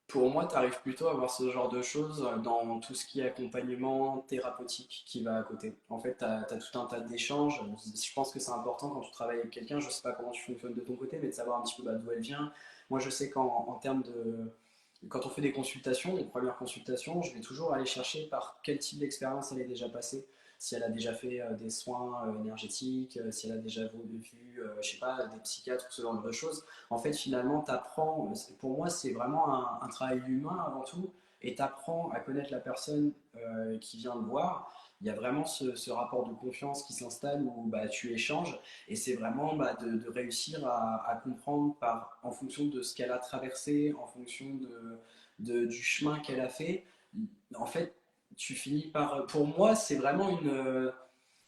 Pour moi, tu arrives plutôt à voir ce genre de choses dans tout ce qui est accompagnement thérapeutique qui va à côté. En fait, tu as, tout un tas d'échanges. Je pense que c'est important quand tu travailles avec quelqu'un, je ne sais pas comment tu fonctionnes de ton côté, mais de savoir un petit peu d'où elle vient. Moi, je sais qu'en termes de... Quand on fait des consultations, les premières consultations, je vais toujours aller chercher par quel type d'expérience elle est déjà passée. Si elle a déjà fait des soins énergétiques, si elle a déjà vu, je sais pas, des psychiatres ou ce genre de choses. En fait, finalement, t'apprends, pour moi, c'est vraiment un travail humain avant tout, et t'apprends à connaître la personne qui vient le voir. Il y a vraiment ce rapport de confiance qui s'installe où bah, tu échanges, et c'est vraiment bah, de réussir à comprendre en fonction de ce qu'elle a traversé, en fonction du chemin qu'elle a fait. En fait, tu finis par... Pour moi, c'est vraiment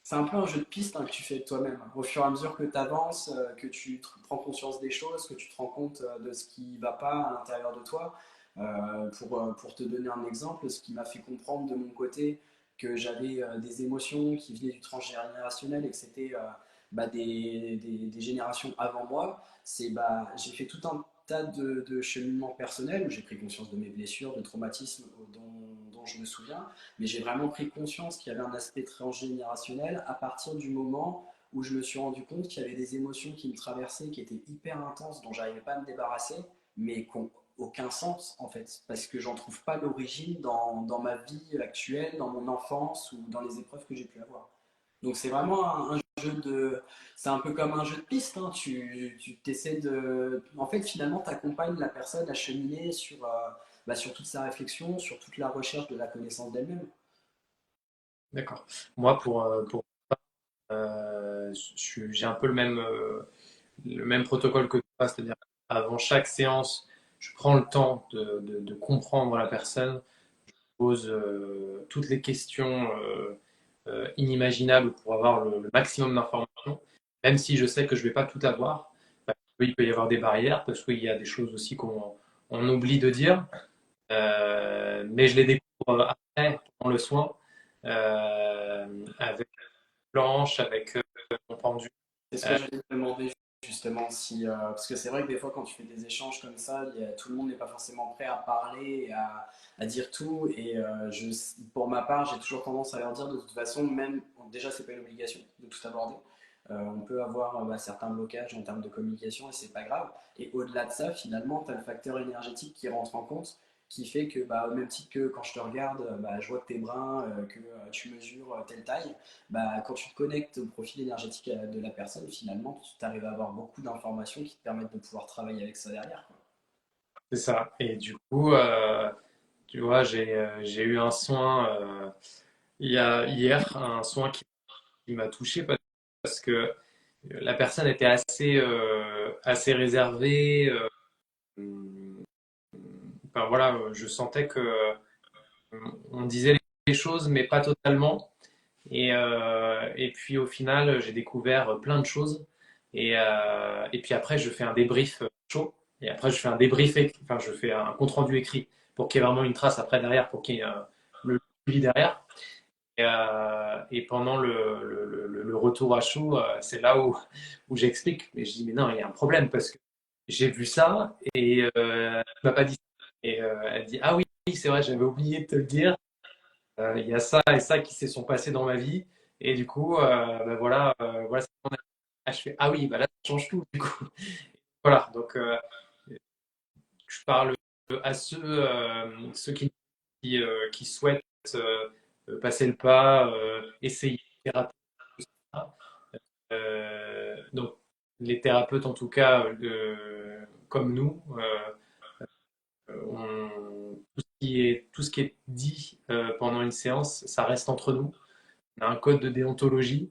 c'est un peu un jeu de piste hein, que tu fais de toi-même. Au fur et à mesure que tu avances, que tu prends conscience des choses, que tu te rends compte de ce qui ne va pas à l'intérieur de toi. Pour te donner un exemple, ce qui m'a fait comprendre de mon côté que j'avais des émotions qui venaient du transgénérationnel et que c'était bah, des générations avant moi, c'est bah, j'ai fait tout un tas de cheminements personnels où j'ai pris conscience de mes blessures, de traumatismes dont je me souviens, mais j'ai vraiment pris conscience qu'il y avait un aspect transgénérationnel à partir du moment où je me suis rendu compte qu'il y avait des émotions qui me traversaient, qui étaient hyper intenses, dont j'arrivais pas à me débarrasser, mais qui n'ont aucun sens en fait, parce que j'en trouve pas l'origine dans ma vie actuelle, dans mon enfance ou dans les épreuves que j'ai pu avoir. Donc c'est vraiment un jeu de... C'est un peu comme un jeu de piste, hein. Tu t'essaies de... En fait, finalement, tu accompagnes la personne à cheminer bah, sur toute sa réflexion, sur toute la recherche de la connaissance d'elle-même. D'accord. Moi, pour j'ai un peu le même protocole que toi, c'est-à-dire avant chaque séance, je prends le temps de comprendre la personne, pose toutes les questions inimaginables pour avoir le maximum d'informations, même si je sais que je ne vais pas tout avoir, parce qu'il peut y avoir des barrières, parce qu'il y a des choses aussi qu'on oublie de dire, mais je les découvre après, dans le soin, avec planche, avec mon pendu. C'est ce que j'allais te demander justement, si, parce que c'est vrai que des fois quand tu fais des échanges comme ça, tout le monde n'est pas forcément prêt à parler et à dire tout. Et pour ma part, j'ai toujours tendance à leur dire de toute façon, même déjà c'est pas une obligation de tout aborder. On peut avoir bah, certains blocages en termes de communication et c'est pas grave. Et au-delà de ça, finalement, tu as le facteur énergétique qui rentre en compte, qui fait que, bah, au même titre que quand je te regarde, bah, je vois que tu es brun, que tu mesures telle taille, bah, quand tu te connectes au profil énergétique de la personne, finalement, tu arrives à avoir beaucoup d'informations qui te permettent de pouvoir travailler avec ça derrière, quoi. C'est ça. Et du coup, tu vois, j'ai eu un soin hier, un soin qui m'a touché parce que la personne était assez réservée. Enfin, voilà, je sentais que on disait les choses, mais pas totalement. Et puis au final, j'ai découvert plein de choses. Et puis après, je fais un débrief chaud. Et après, je fais un débrief, enfin, je fais un compte rendu écrit pour qu'il y ait vraiment une trace après derrière, pour qu'il y ait le suivi derrière. Et pendant le retour à chaud, c'est là où j'explique. Mais je dis, mais non, il y a un problème parce que j'ai vu ça et tu m'as pas dit ça. Et elle dit, ah oui, c'est vrai, j'avais oublié de te le dire. Il y a ça et ça qui se sont passés dans ma vie. Et du coup, ben voilà, voilà ce qu'on a. Ah, je fais, ah oui, bah là, ça change tout, du coup. Voilà, donc je parle à ceux qui souhaitent passer le pas, essayer de thérapie, tout ça. Donc, les thérapeutes, en tout cas, comme nous, tout ce qui est dit pendant une séance, ça reste entre nous. On a un code de déontologie,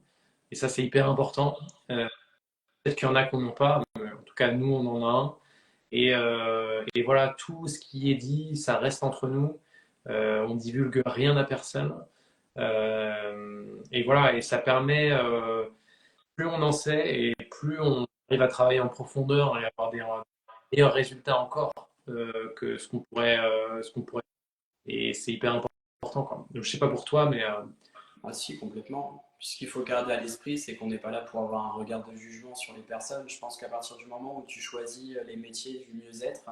et ça, c'est hyper important. Euh, Peut-être qu'il y en a qui n'en ont pas, mais en tout cas, nous, on en a un. Et voilà, tout ce qui est dit, ça reste entre nous. On divulgue rien à personne. Et voilà, et ça permet, plus on en sait et plus on arrive à travailler en profondeur et avoir des meilleurs résultats encore que ce qu'on pourrait. Et c'est hyper important, quoi. Donc, je sais pas pour toi, mais Ah si, complètement. Ce qu'il faut garder à l'esprit, c'est qu'on n'est pas là pour avoir un regard de jugement sur les personnes. Je pense qu'à partir du moment où tu choisis les métiers du mieux-être,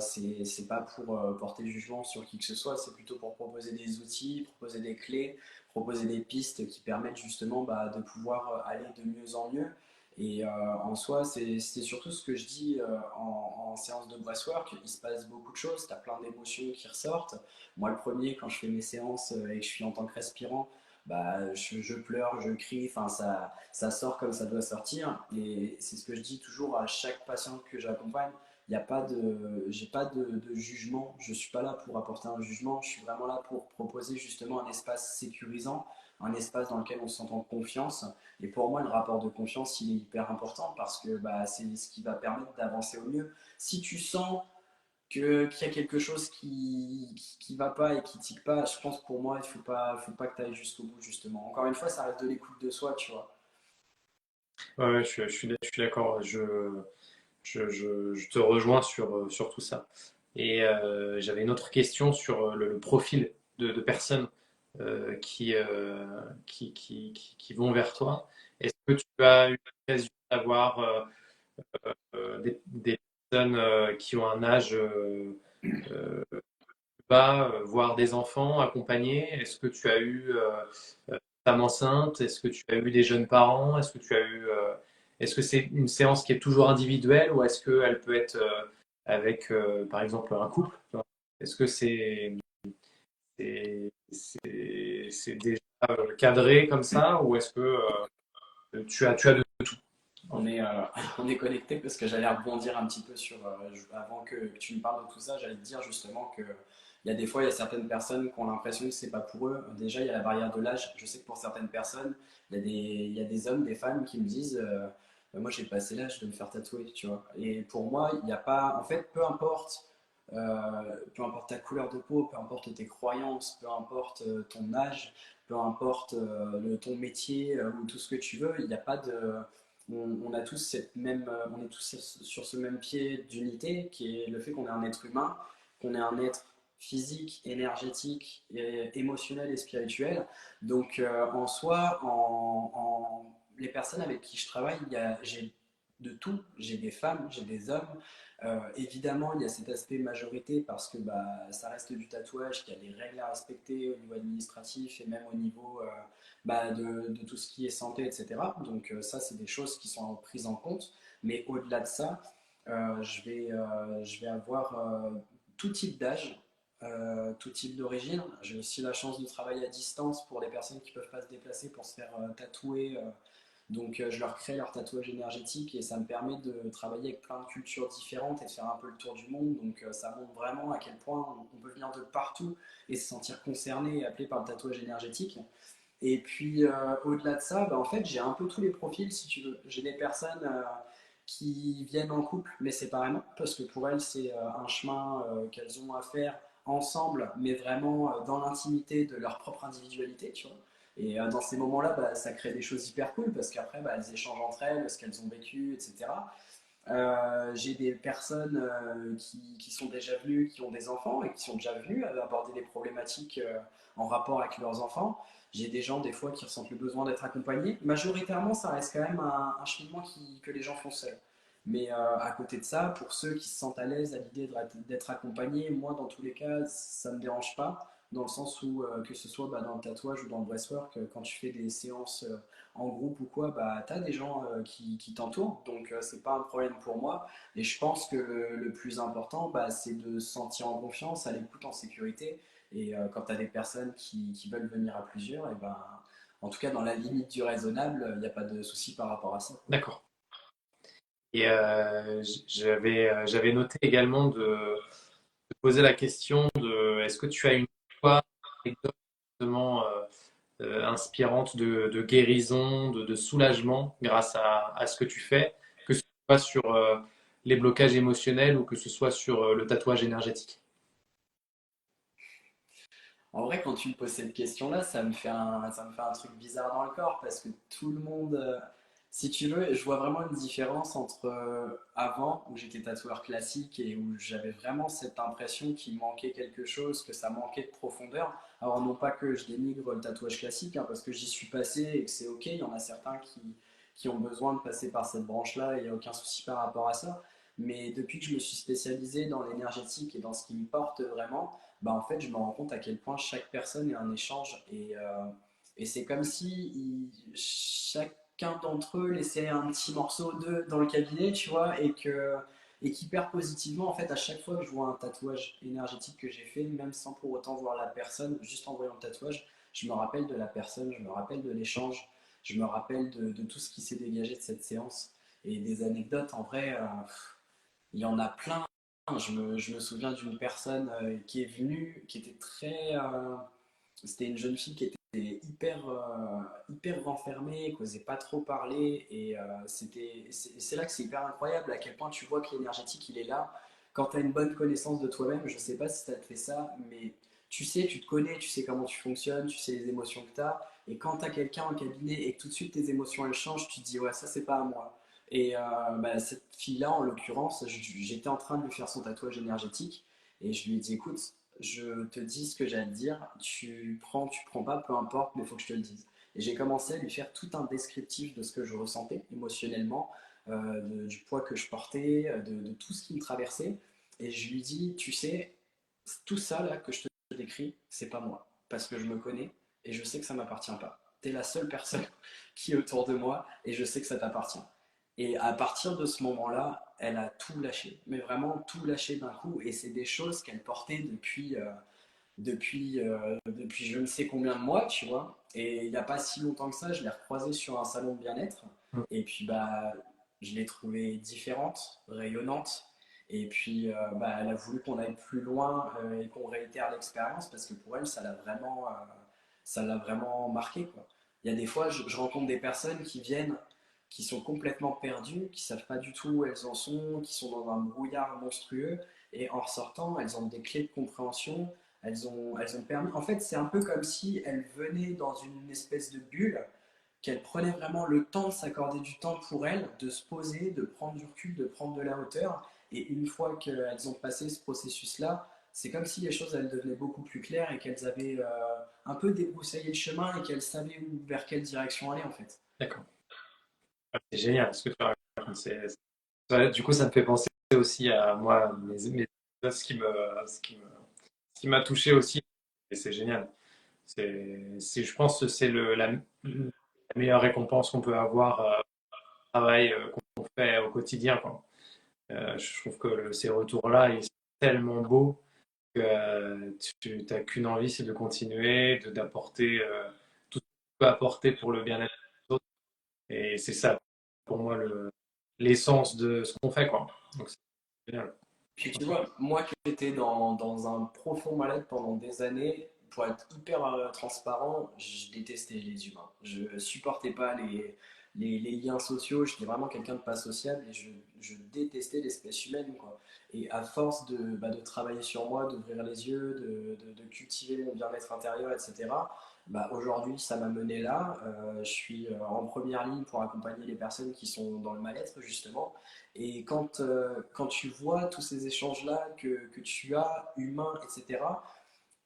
c'est pas pour porter jugement sur qui que ce soit, c'est plutôt pour proposer des outils, proposer des clés, proposer des pistes qui permettent justement bah, de pouvoir aller de mieux en mieux. Et en soi, c'est surtout ce que je dis en séance de breathwork. Il se passe beaucoup de choses, tu as plein d'émotions qui ressortent. Moi, le premier, quand je fais mes séances et que je suis en tant que respirant, bah, je pleure, je crie, enfin ça sort comme ça doit sortir. Et c'est ce que je dis toujours à chaque patient que j'accompagne. Il y a pas de, j'ai pas de jugement. Je suis pas là pour apporter un jugement. Je suis vraiment là pour proposer justement un espace sécurisant, un espace dans lequel on se sent en confiance. Et pour moi, le rapport de confiance, il est hyper important parce que bah, c'est ce qui va permettre d'avancer au mieux. Si tu sens qu'il y a quelque chose qui va pas et qui tique pas, je pense pour moi, faut pas que tu ailles jusqu'au bout, justement. Encore une fois, ça reste de l'écoute de soi, tu vois. ouais, ouais, je suis d'accord. Je te rejoins sur tout ça. Et j'avais une autre question sur le profil de personnes qui vont vers toi. Est-ce que tu as eu l'occasion d'avoir des personnes qui ont un âge euh, bas, voire des enfants accompagnés? Est-ce que tu as eu femme enceinte? Est-ce que tu as eu des jeunes parents? Est-ce que c'est une séance qui est toujours individuelle ou est-ce qu'elle peut être avec, par exemple, un couple? Est-ce que c'est déjà cadré comme ça ou est-ce que tu as de tout? On est connecté parce que j'allais rebondir un petit peu sur, avant que tu me parles de tout ça, j'allais te dire justement que il y a des fois, il y a certaines personnes qui ont l'impression que c'est pas pour eux. Déjà, il y a la barrière de l'âge. Je sais que pour certaines personnes, il y a des hommes, des femmes qui me disent moi, j'ai passé l'âge de me faire tatouer, tu vois. Et pour moi, il n'y a pas. En fait, peu importe ta couleur de peau, peu importe tes croyances, peu importe ton âge, peu importe ton métier ou tout ce que tu veux, il n'y a pas de on a tous on est tous sur ce même pied d'unité qui est le fait qu'on est un être humain, qu'on est un être physique, énergétique, émotionnel et spirituel. Donc en soi, les personnes avec qui je travaille, j'ai de tout. J'ai des femmes, j'ai des hommes. Évidemment, il y a cet aspect majorité parce que bah, ça reste du tatouage, qu'il y a des règles à respecter au niveau administratif et même au niveau bah, de tout ce qui est santé, etc. Donc ça, c'est des choses qui sont prises en compte. Mais au-delà de ça, je vais avoir tout type d'âge, tout type d'origine. J'ai aussi la chance de travailler à distance pour les personnes qui ne peuvent pas se déplacer pour se faire tatouer. Donc je leur crée leur tatouage énergétique et ça me permet de travailler avec plein de cultures différentes et de faire un peu le tour du monde. Donc ça montre vraiment à quel point on peut venir de partout et se sentir concerné et appelé par le tatouage énergétique. Et puis au-delà de ça, bah, en fait, j'ai un peu tous les profils si tu veux. J'ai des personnes qui viennent en couple, mais séparément, parce que pour elles, c'est un chemin qu'elles ont à faire ensemble, mais vraiment dans l'intimité de leur propre individualité, tu vois. Et dans ces moments-là, bah, ça crée des choses hyper cool parce qu'après, bah, elles échangent entre elles, ce qu'elles ont vécu, etc. J'ai des personnes qui sont déjà venues, qui ont des enfants et qui sont déjà venues aborder des problématiques en rapport avec leurs enfants. J'ai des gens, des fois, qui ressentent le besoin d'être accompagnés. Majoritairement, ça reste quand même un cheminement que les gens font seuls. Mais à côté de ça, pour ceux qui se sentent à l'aise à l'idée d'être accompagnés, moi, dans tous les cas, ça ne me dérange pas, dans le sens où, que ce soit bah, dans le tatouage ou dans le breathwork, quand tu fais des séances en groupe ou quoi, bah, tu as des gens qui t'entourent, donc c'est pas un problème pour moi. Et je pense que le plus important, bah, c'est de se sentir en confiance, à l'écoute, en sécurité. Et quand tu as des personnes qui veulent venir à plusieurs, et ben, en tout cas dans la limite du raisonnable, il n'y a pas de souci par rapport à ça. D'accord. Et j'avais noté également de poser la question de est-ce que tu as une histoire, une anecdote justement, inspirante de guérison, de soulagement grâce à ce que tu fais, que ce soit sur les blocages émotionnels ou que ce soit sur le tatouage énergétique. En vrai, quand tu me poses cette question-là, ça me fait un truc bizarre dans le corps parce que tout le monde, si tu veux, je vois vraiment une différence entre avant où j'étais tatoueur classique et où j'avais vraiment cette impression qu'il manquait quelque chose, que ça manquait de profondeur. Alors non pas que je dénigre le tatouage classique, hein, parce que j'y suis passé et que c'est ok, il y en a certains qui ont besoin de passer par cette branche-là et il n'y a aucun souci par rapport à ça. Mais depuis que je me suis spécialisé dans l'énergétique et dans ce qui me porte vraiment, bah en fait, je me rends compte à quel point chaque personne est un échange. Et c'est comme si chacun d'entre eux laissait un petit morceau d'eux dans le cabinet, tu vois, et qui perd positivement. En fait, à chaque fois que je vois un tatouage énergétique que j'ai fait, même sans pour autant voir la personne, juste en voyant le tatouage, je me rappelle de la personne, je me rappelle de l'échange, je me rappelle de tout ce qui s'est dégagé de cette séance. Et des anecdotes, en vrai, il y en a plein. Je me souviens d'une personne qui est venue, qui était très. C'était une jeune fille qui était hyper renfermée, qui n'osait pas trop parler. Et c'est là que c'est hyper incroyable à quel point tu vois que l'énergétique, il est là. Quand tu as une bonne connaissance de toi-même, je ne sais pas si ça te fait ça, mais tu sais, tu te connais, tu sais comment tu fonctionnes, tu sais les émotions que tu as. Et quand tu as quelqu'un en cabinet et que tout de suite tes émotions elles changent, tu te dis, ouais, ça, c'est pas à moi. Et bah, cette fille-là, en l'occurrence, j'étais en train de lui faire son tatouage énergétique et je lui ai dit, écoute, je te dis ce que j'ai à te dire, tu prends pas, peu importe, mais il faut que je te le dise. Et j'ai commencé à lui faire tout un descriptif de ce que je ressentais émotionnellement, du poids que je portais, de tout ce qui me traversait. Et je lui dis, tu sais, tout ça là que je te décris, c'est pas moi, parce que je me connais et je sais que ça m'appartient pas. Tu es la seule personne qui est autour de moi et je sais que ça t'appartient. Et à partir de ce moment-là, elle a tout lâché, mais vraiment tout lâché d'un coup. Et c'est des choses qu'elle portait depuis je ne sais combien de mois, tu vois. Et il n'y a pas si longtemps que ça, je l'ai recroisée sur un salon de bien-être. Et puis, bah, je l'ai trouvée différente, rayonnante. Et puis, bah, elle a voulu qu'on aille plus loin et qu'on réitère l'expérience parce que pour elle, ça l'a vraiment marqué, quoi. Il y a des fois, je rencontre des personnes qui viennent, qui sont complètement perdues, qui savent pas du tout où elles en sont, qui sont dans un brouillard monstrueux. Et en ressortant, elles ont des clés de compréhension, elles ont permis. En fait, c'est un peu comme si elles venaient dans une espèce de bulle, qu'elles prenaient vraiment le temps de s'accorder du temps pour elles, de se poser, de prendre du recul, de prendre de la hauteur. Et une fois qu'elles ont passé ce processus-là, c'est comme si les choses elles devenaient beaucoup plus claires et qu'elles avaient un peu débroussaillé le chemin et qu'elles savaient vers quelle direction aller en fait. D'accord. C'est génial ce que tu racontes. Du coup, ça me fait penser aussi à moi, ce qui ce qui m'a touché aussi. Et c'est génial. Je pense que c'est la meilleure récompense qu'on peut avoir au travail qu'on fait au quotidien, quoi. Je trouve que ces retours-là, ils sont tellement beaux que tu n'as qu'une envie, c'est de continuer, d'apporter tout ce que tu peux apporter pour le bien-être des autres. Et c'est ça, pour moi, l'essence de ce qu'on fait, quoi. Donc, c'est génial. Puis tu vois, moi qui étais dans un profond mal-être pendant des années, pour être hyper transparent, je détestais les humains. Je supportais pas les liens sociaux. J'étais vraiment quelqu'un de pas sociable et je détestais l'espèce humaine, quoi. Et à force de travailler sur moi, d'ouvrir les yeux, de cultiver mon bien-être intérieur, etc., aujourd'hui, ça m'a mené là. Je suis en première ligne pour accompagner les personnes qui sont dans le mal-être, justement. Et quand tu vois tous ces échanges-là que tu as, humains, etc.,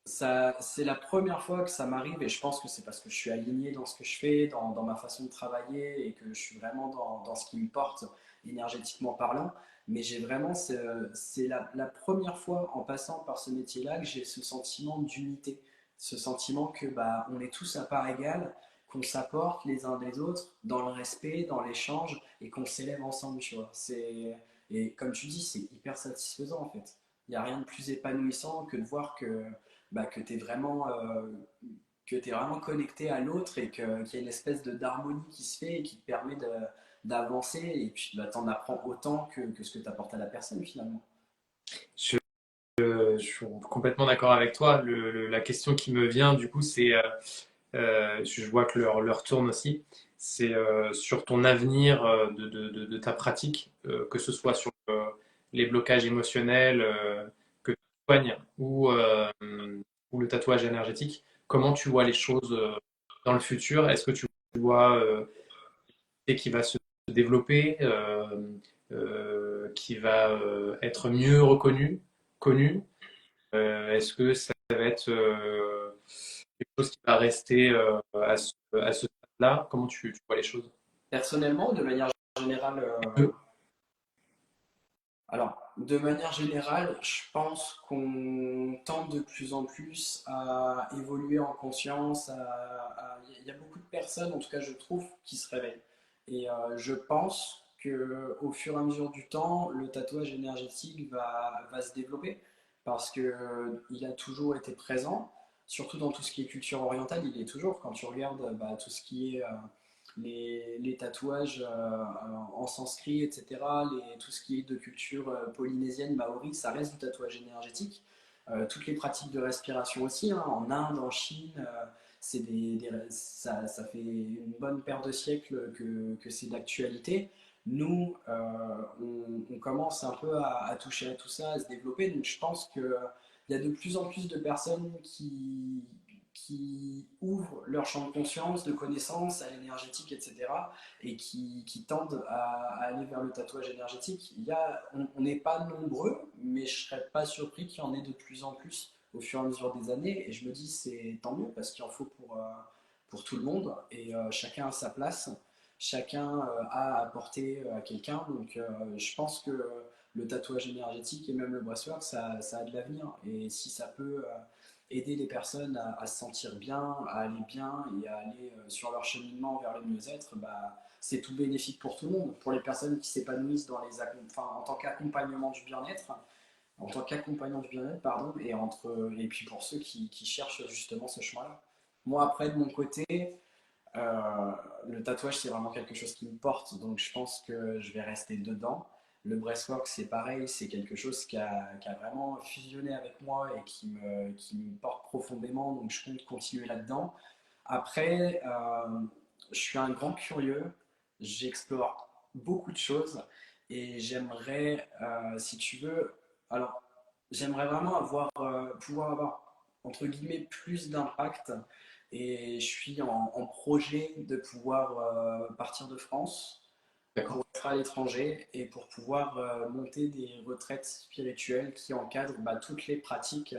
c'est la première fois que ça m'arrive, et je pense que c'est parce que je suis aligné dans ce que je fais, dans ma façon de travailler, et que je suis vraiment dans ce qui me porte énergétiquement parlant. Mais j'ai vraiment, c'est la première fois en passant par ce métier-là que j'ai ce sentiment d'unité, ce sentiment que on est tous à part égale, qu'on s'apporte les uns des autres dans le respect, dans l'échange, et qu'on s'élève ensemble, tu vois. Et comme tu dis, c'est hyper satisfaisant en fait. Il n'y a rien de plus épanouissant que de voir que tu es vraiment connecté à l'autre et qu'il y a une espèce d'harmonie qui se fait et qui te permet d'avancer et puis tu en apprends autant que ce que tu apportes à la personne finalement. Je, je suis complètement d'accord avec toi. La question qui me vient, du coup, c'est, je vois que l'heure tourne aussi, c'est sur ton avenir de ta pratique, que ce soit sur les blocages émotionnels que tu soignes ou le tatouage énergétique. Comment tu vois les choses dans le futur? Est-ce que tu vois et qui va se développer, qui va être mieux reconnu, connu? Est-ce que ça va être quelque chose qui va rester à ce stade-là? Comment tu vois les choses? Personnellement, de manière générale, de manière générale, je pense qu'on tente de plus en plus à évoluer en conscience. Il y a beaucoup de personnes, en tout cas je trouve, qui se réveillent. Et je pense que au fur et à mesure du temps, le tatouage énergétique va se développer parce que il a toujours été présent, surtout dans tout ce qui est culture orientale. Il est toujours, quand tu regardes tout ce qui est les tatouages en sanskrit, etc., tout ce qui est de culture polynésienne, maori, ça reste du tatouage énergétique. Toutes les pratiques de respiration aussi, hein, en Inde, en Chine, ça fait une bonne paire de siècles que c'est d'actualité. Nous, on commence un peu à toucher à tout ça, à se développer. Donc je pense qu'il y a de plus en plus de personnes qui ouvrent leur champ de conscience, de connaissances à l'énergétique, etc., et qui tendent à aller vers le tatouage énergétique. On n'est pas nombreux, mais je ne serais pas surpris qu'il y en ait de plus en plus au fur et à mesure des années, et je me dis c'est tant mieux, parce qu'il en faut pour tout le monde, et chacun a sa place, chacun a à apporter à quelqu'un, donc je pense que le tatouage énergétique et même le breathwork, ça a de l'avenir, et si ça peut aider les personnes à se sentir bien, à aller bien et à aller sur leur cheminement vers le mieux-être, c'est tout bénéfique pour tout le monde. Pour les personnes qui s'épanouissent en tant qu'accompagnement du bien-être, pardon, et puis pour ceux qui cherchent justement ce chemin-là. Moi, après, de mon côté, le tatouage, c'est vraiment quelque chose qui me porte, donc je pense que je vais rester dedans. Le breathwork, c'est pareil, c'est quelque chose qui a vraiment fusionné avec moi et qui me porte profondément, donc je compte continuer là-dedans. Après, je suis un grand curieux, j'explore beaucoup de choses et j'aimerais, si tu veux, alors j'aimerais vraiment pouvoir avoir, entre guillemets, plus d'impact et je suis en projet de pouvoir partir de France D'accord. pour être à l'étranger et pour pouvoir monter des retraites spirituelles qui encadrent toutes les pratiques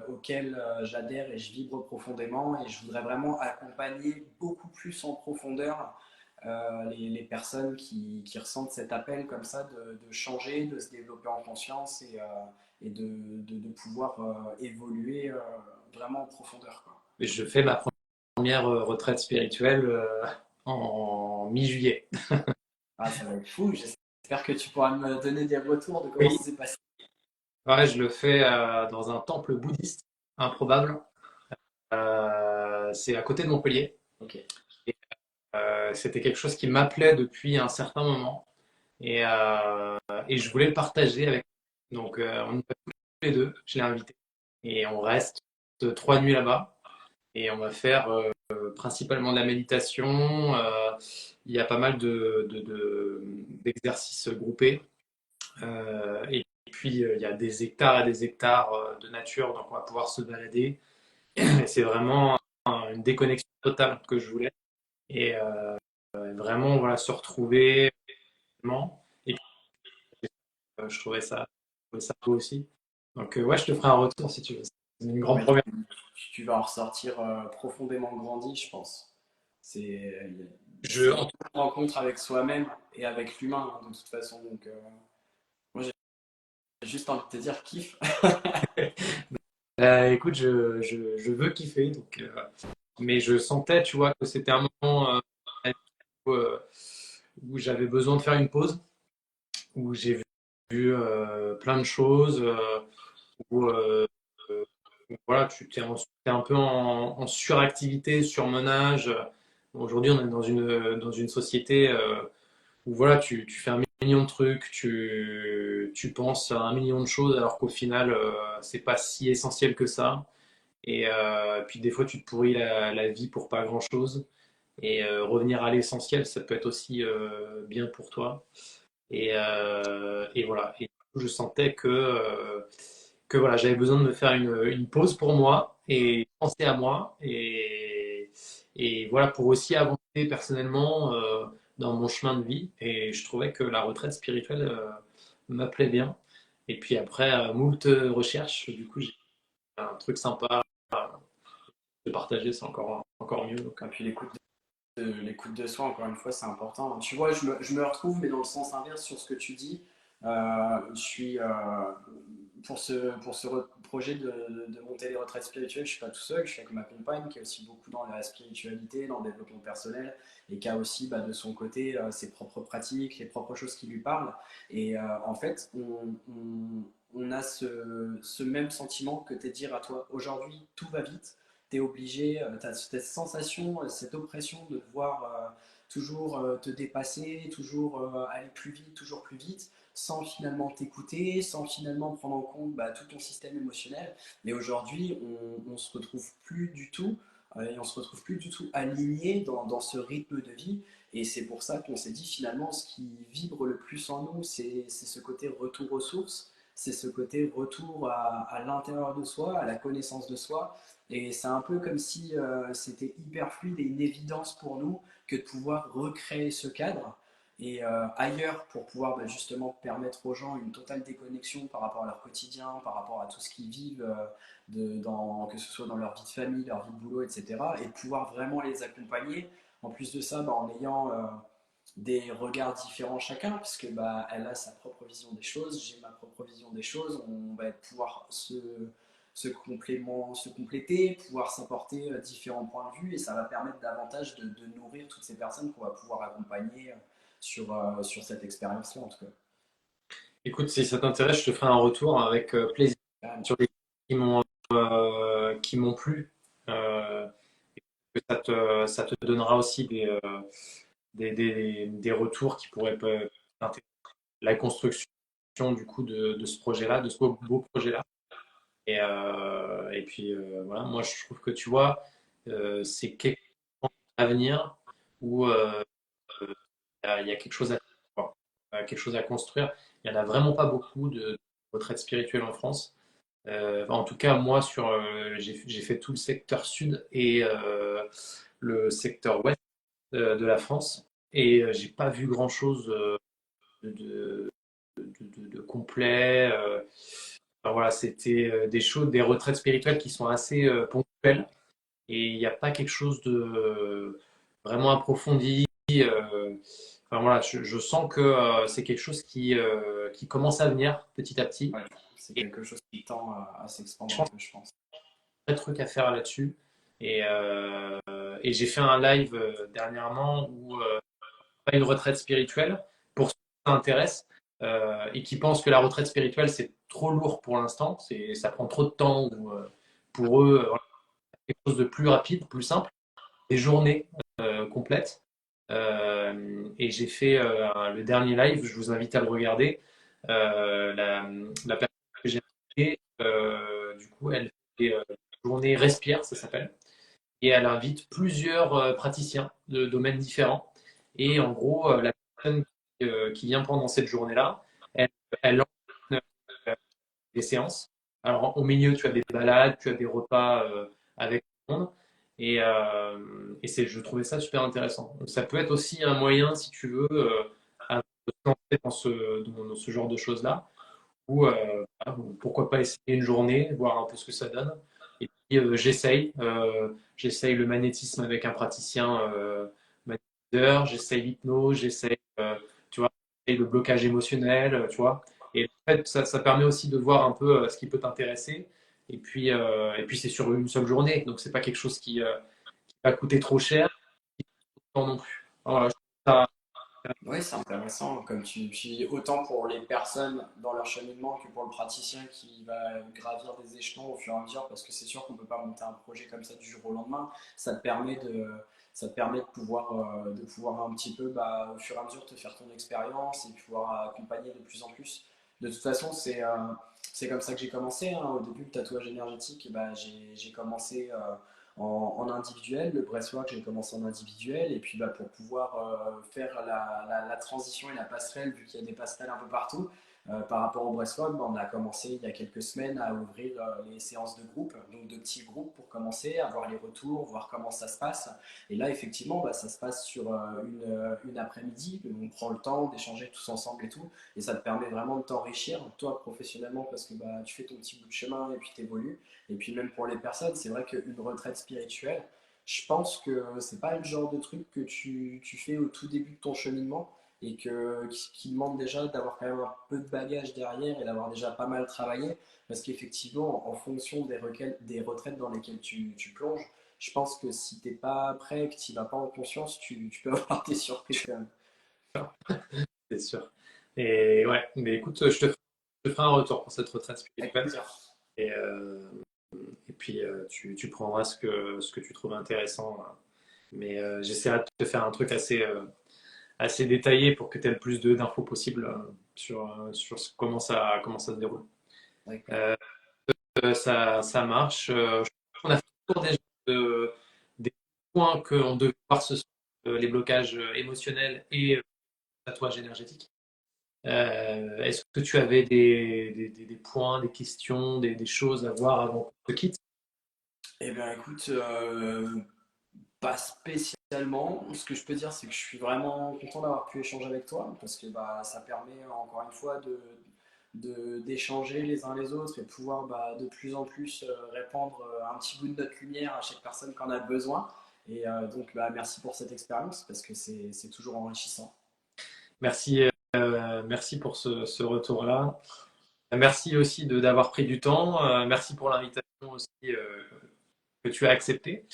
auxquelles j'adhère et je vibre profondément. Et je voudrais vraiment accompagner beaucoup plus en profondeur les personnes qui ressentent cet appel comme ça de changer, de se développer en conscience et de pouvoir évoluer vraiment en profondeur, quoi. Et je fais ma première retraite spirituelle en mi-juillet. Ah, ça va être fou. J'espère que tu pourras me donner des retours de comment Oui. ça s'est passé. Ouais, je le fais dans un temple bouddhiste improbable. C'est à côté de Montpellier. Ok. Et, c'était quelque chose qui m'appelait depuis un certain moment. Et je voulais le partager avec. Donc, on y va tous les deux. Je l'ai invité. Et on reste. 3 nuits là-bas et on va faire principalement de la méditation. Il y a pas mal d'exercices groupés. Et puis, il y a des hectares et des hectares de nature, donc on va pouvoir se balader. Et c'est vraiment une déconnexion totale que je voulais. Et vraiment, voilà, se retrouver. Et puis, je trouvais ça beau aussi. Donc, ouais, je te ferai un retour si tu veux. C'est une grande Ouais, première. tu vas en ressortir profondément grandi, je pense. C'est Je, c'est en tout une rencontre avec soi-même et avec l'humain, hein, de toute façon. Donc, moi, j'ai juste envie de te dire, kiffe. écoute, je veux kiffer. Donc, mais je sentais, tu vois, que c'était un moment où, où j'avais besoin de faire une pause, où j'ai vu plein de choses, où voilà, t'es un peu en suractivité, surmenage. Aujourd'hui, on est dans une société où voilà, tu fais un million de trucs, tu penses à un million de choses, alors qu'au final, c'est pas si essentiel que ça. Et puis des fois, tu te pourris la vie pour pas grand-chose. Et revenir à l'essentiel, ça peut être aussi bien pour toi. Et voilà. Et du coup, je sentais que voilà, j'avais besoin de me faire une pause pour moi et penser à moi. Et voilà, pour aussi avancer personnellement dans mon chemin de vie. Et je trouvais que la retraite spirituelle m'appelait bien. Et puis après, moult recherches, du coup, j'ai un truc sympa de partager, c'est encore mieux. Donc, Et puis l'écoute de soi, encore une fois, c'est important. Tu vois, je me retrouve, mais dans le sens inverse sur ce que tu dis. Je suis pour ce projet de monter les retraites spirituelles, je suis pas tout seul, je suis avec ma compagne qui est aussi beaucoup dans la spiritualité, dans le développement personnel et qui a aussi bah, de son côté ses propres pratiques, les propres choses qui lui parlent. Et en fait, on a ce même sentiment que t'es dire à toi aujourd'hui, tout va vite. Tu es obligé, tu as cette sensation, cette oppression de devoir toujours te dépasser, toujours aller plus vite, sans finalement t'écouter, sans finalement prendre en compte bah, tout ton système émotionnel. Mais aujourd'hui, on se retrouve plus du tout et on se retrouve plus du tout aligné dans ce rythme de vie. Et c'est pour ça qu'on s'est dit finalement, ce qui vibre le plus en nous, c'est ce côté retour aux sources, c'est ce côté retour à l'intérieur de soi, à la connaissance de soi. Et c'est un peu comme si c'était hyper fluide et une évidence pour nous que de pouvoir recréer ce cadre et ailleurs pour pouvoir bah, justement permettre aux gens une totale déconnexion par rapport à leur quotidien, par rapport à tout ce qu'ils vivent, que ce soit dans leur vie de famille, leur vie de boulot, etc. Et de pouvoir vraiment les accompagner. En plus de ça, bah, en ayant des regards différents chacun, puisque bah, elle a sa propre vision des choses, j'ai ma propre vision des choses, on va pouvoir se compléter, pouvoir s'apporter différents points de vue, et ça va permettre davantage de nourrir toutes ces personnes qu'on va pouvoir accompagner sur cette expérience-là, en tout cas. écoute, si ça t'intéresse, je te ferai un retour avec plaisir Carrément. sur les qui m'ont plu. Euh, que ça te donnera aussi des retours qui pourraient t'intéresser. La construction du coup de ce projet-là, de ce beau projet-là. Et puis voilà, moi je trouve que tu vois, c'est quelque chose à venir où il y a quelque chose quelque chose à construire. Il n'y en a vraiment pas beaucoup de retraites spirituelles en France. En tout cas, moi, j'ai fait tout le secteur sud et le secteur ouest de la France. Et j'ai pas vu grand-chose de, de, de complet. Enfin, voilà, c'était des choses, des retraites spirituelles qui sont assez ponctuelles. Et il n'y a pas quelque chose de vraiment approfondi. Enfin, voilà, je sens que c'est quelque chose qui commence à venir petit à petit. Ouais, c'est Et quelque chose qui tend à s'expandre je un pense peu, je pense. qu'il y a un truc à faire là-dessus. Et, et j'ai fait un live dernièrement où pas une retraite spirituelle pour ceux qui s'intéressent et qui pensent que la retraite spirituelle c'est trop lourd pour l'instant, ça prend trop de temps ou pour eux voilà, quelque chose de plus rapide, plus simple, des journées complètes. Et j'ai fait le dernier live, je vous invite à le regarder. La personne que j'ai invitée, du coup, elle fait une journée journée Respire, ça s'appelle. Et elle invite plusieurs praticiens de domaines différents. Et en gros, la personne qui vient pendant cette journée-là, elle, elle emmène des séances. Alors, au milieu, tu as des balades, tu as des repas avec tout le monde. Et je trouvais ça super intéressant. Donc, ça peut être aussi un moyen, si tu veux, à te lancer dans ce genre de choses-là. Ou voilà, pourquoi pas essayer une journée, voir un peu ce que ça donne. Et puis j'essaye le magnétisme avec un praticien magnétiseur, j'essaye l'hypnose, tu vois, j'essaye le blocage émotionnel, tu vois. Et en fait, ça permet aussi de voir un peu ce qui peut t'intéresser. Et puis c'est sur une seule journée, donc c'est pas quelque chose qui va coûter trop cher, non plus. Voilà, je trouve ça- Oui, c'est intéressant, comme tu dis, autant pour les personnes dans leur cheminement que pour le praticien qui va gravir des échelons au fur et à mesure, parce que c'est sûr qu'on ne peut pas monter un projet comme ça du jour au lendemain. Ça te permet ça te permet de pouvoir un petit peu, bah, au fur et à mesure, te faire ton expérience et pouvoir accompagner de plus en plus. De toute façon, c'est comme ça que j'ai commencé, hein. Au début, le tatouage énergétique, bah, j'ai commencé en individuel. Le breathwork, j'ai commencé en individuel. Et puis bah, pour pouvoir faire la transition et la passerelle, vu qu'il y a des passerelles un peu partout, par rapport au breathwork, bah, on a commencé il y a quelques semaines à ouvrir les séances de groupe, donc de petits groupes pour commencer, à voir les retours, voir comment ça se passe. Et là, effectivement, bah, ça se passe sur une après-midi. On prend le temps d'échanger tous ensemble et tout. Et ça te permet vraiment de t'enrichir, toi professionnellement, parce que bah, tu fais ton petit bout de chemin et puis tu évolues. Et puis même pour les personnes, c'est vrai qu'une retraite spirituelle, je pense que c'est pas le genre de truc que tu fais au tout début de ton cheminement et qui demande déjà d'avoir quand même un peu de bagage derrière et d'avoir déjà pas mal travaillé. Parce qu'effectivement, en fonction des retraites dans lesquelles tu plonges, je pense que si t'es pas prêt, que tu vas pas en conscience, tu peux avoir des surprises quand même. C'est sûr. Et ouais, mais écoute, je te ferai un retour pour cette retraite Avec spirituelle. plaisir. Et, et puis, tu prendras ce que tu trouves intéressant. Mais j'essaierai de te faire un truc assez détaillé pour que tu aies le plus d'infos possible sur comment ça se déroule. Avec plaisir. Euh, ça marche. Je pense qu'on a fait le tour déjà des points qu'on devait voir ce soir, les blocages émotionnels et tatouage énergétique. Est-ce que tu avais des points, des questions, des choses à voir avant qu'on se quitte? Eh bien, écoute, pas spécialement. Ce que je peux dire, c'est que je suis vraiment content d'avoir pu échanger avec toi parce que bah, ça permet encore une fois d'échanger les uns les autres et de pouvoir bah, de plus en plus répandre un petit bout de notre lumière à chaque personne qui en a besoin. Et donc, bah, merci pour cette expérience parce que c'est toujours enrichissant. Merci, merci pour ce retour-là. Merci aussi d'avoir pris du temps. Merci pour l'invitation aussi que tu as acceptée.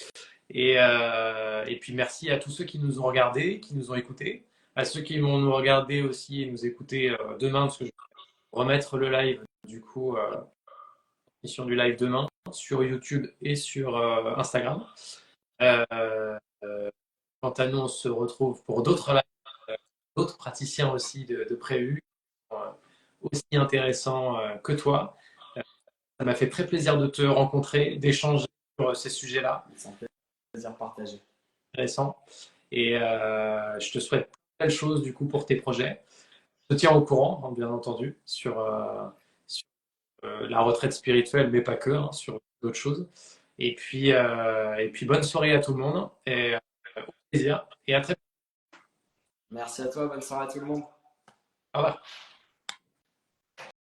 Et puis merci à tous ceux qui nous ont regardés, qui nous ont écoutés, à ceux qui vont nous regarder aussi et nous écouter demain, parce que je vais remettre le live, du coup, mission du live demain sur YouTube et sur Instagram. Euh, euh, Quant à nous, on se retrouve pour d'autres lives, d'autres praticiens aussi de prévus, aussi intéressants que toi. Ça m'a fait très plaisir de te rencontrer, d'échanger sur ces sujets-là C'est un plaisir partagé. intéressants. Et je te souhaite plein de belles choses du coup pour tes projets. Je te tiens au courant, hein, bien entendu, sur la retraite spirituelle, mais pas que, hein, sur d'autres choses. Et puis bonne soirée à tout le monde et au plaisir et à très bientôt. Merci à toi, bonne soirée à tout le monde. Au revoir.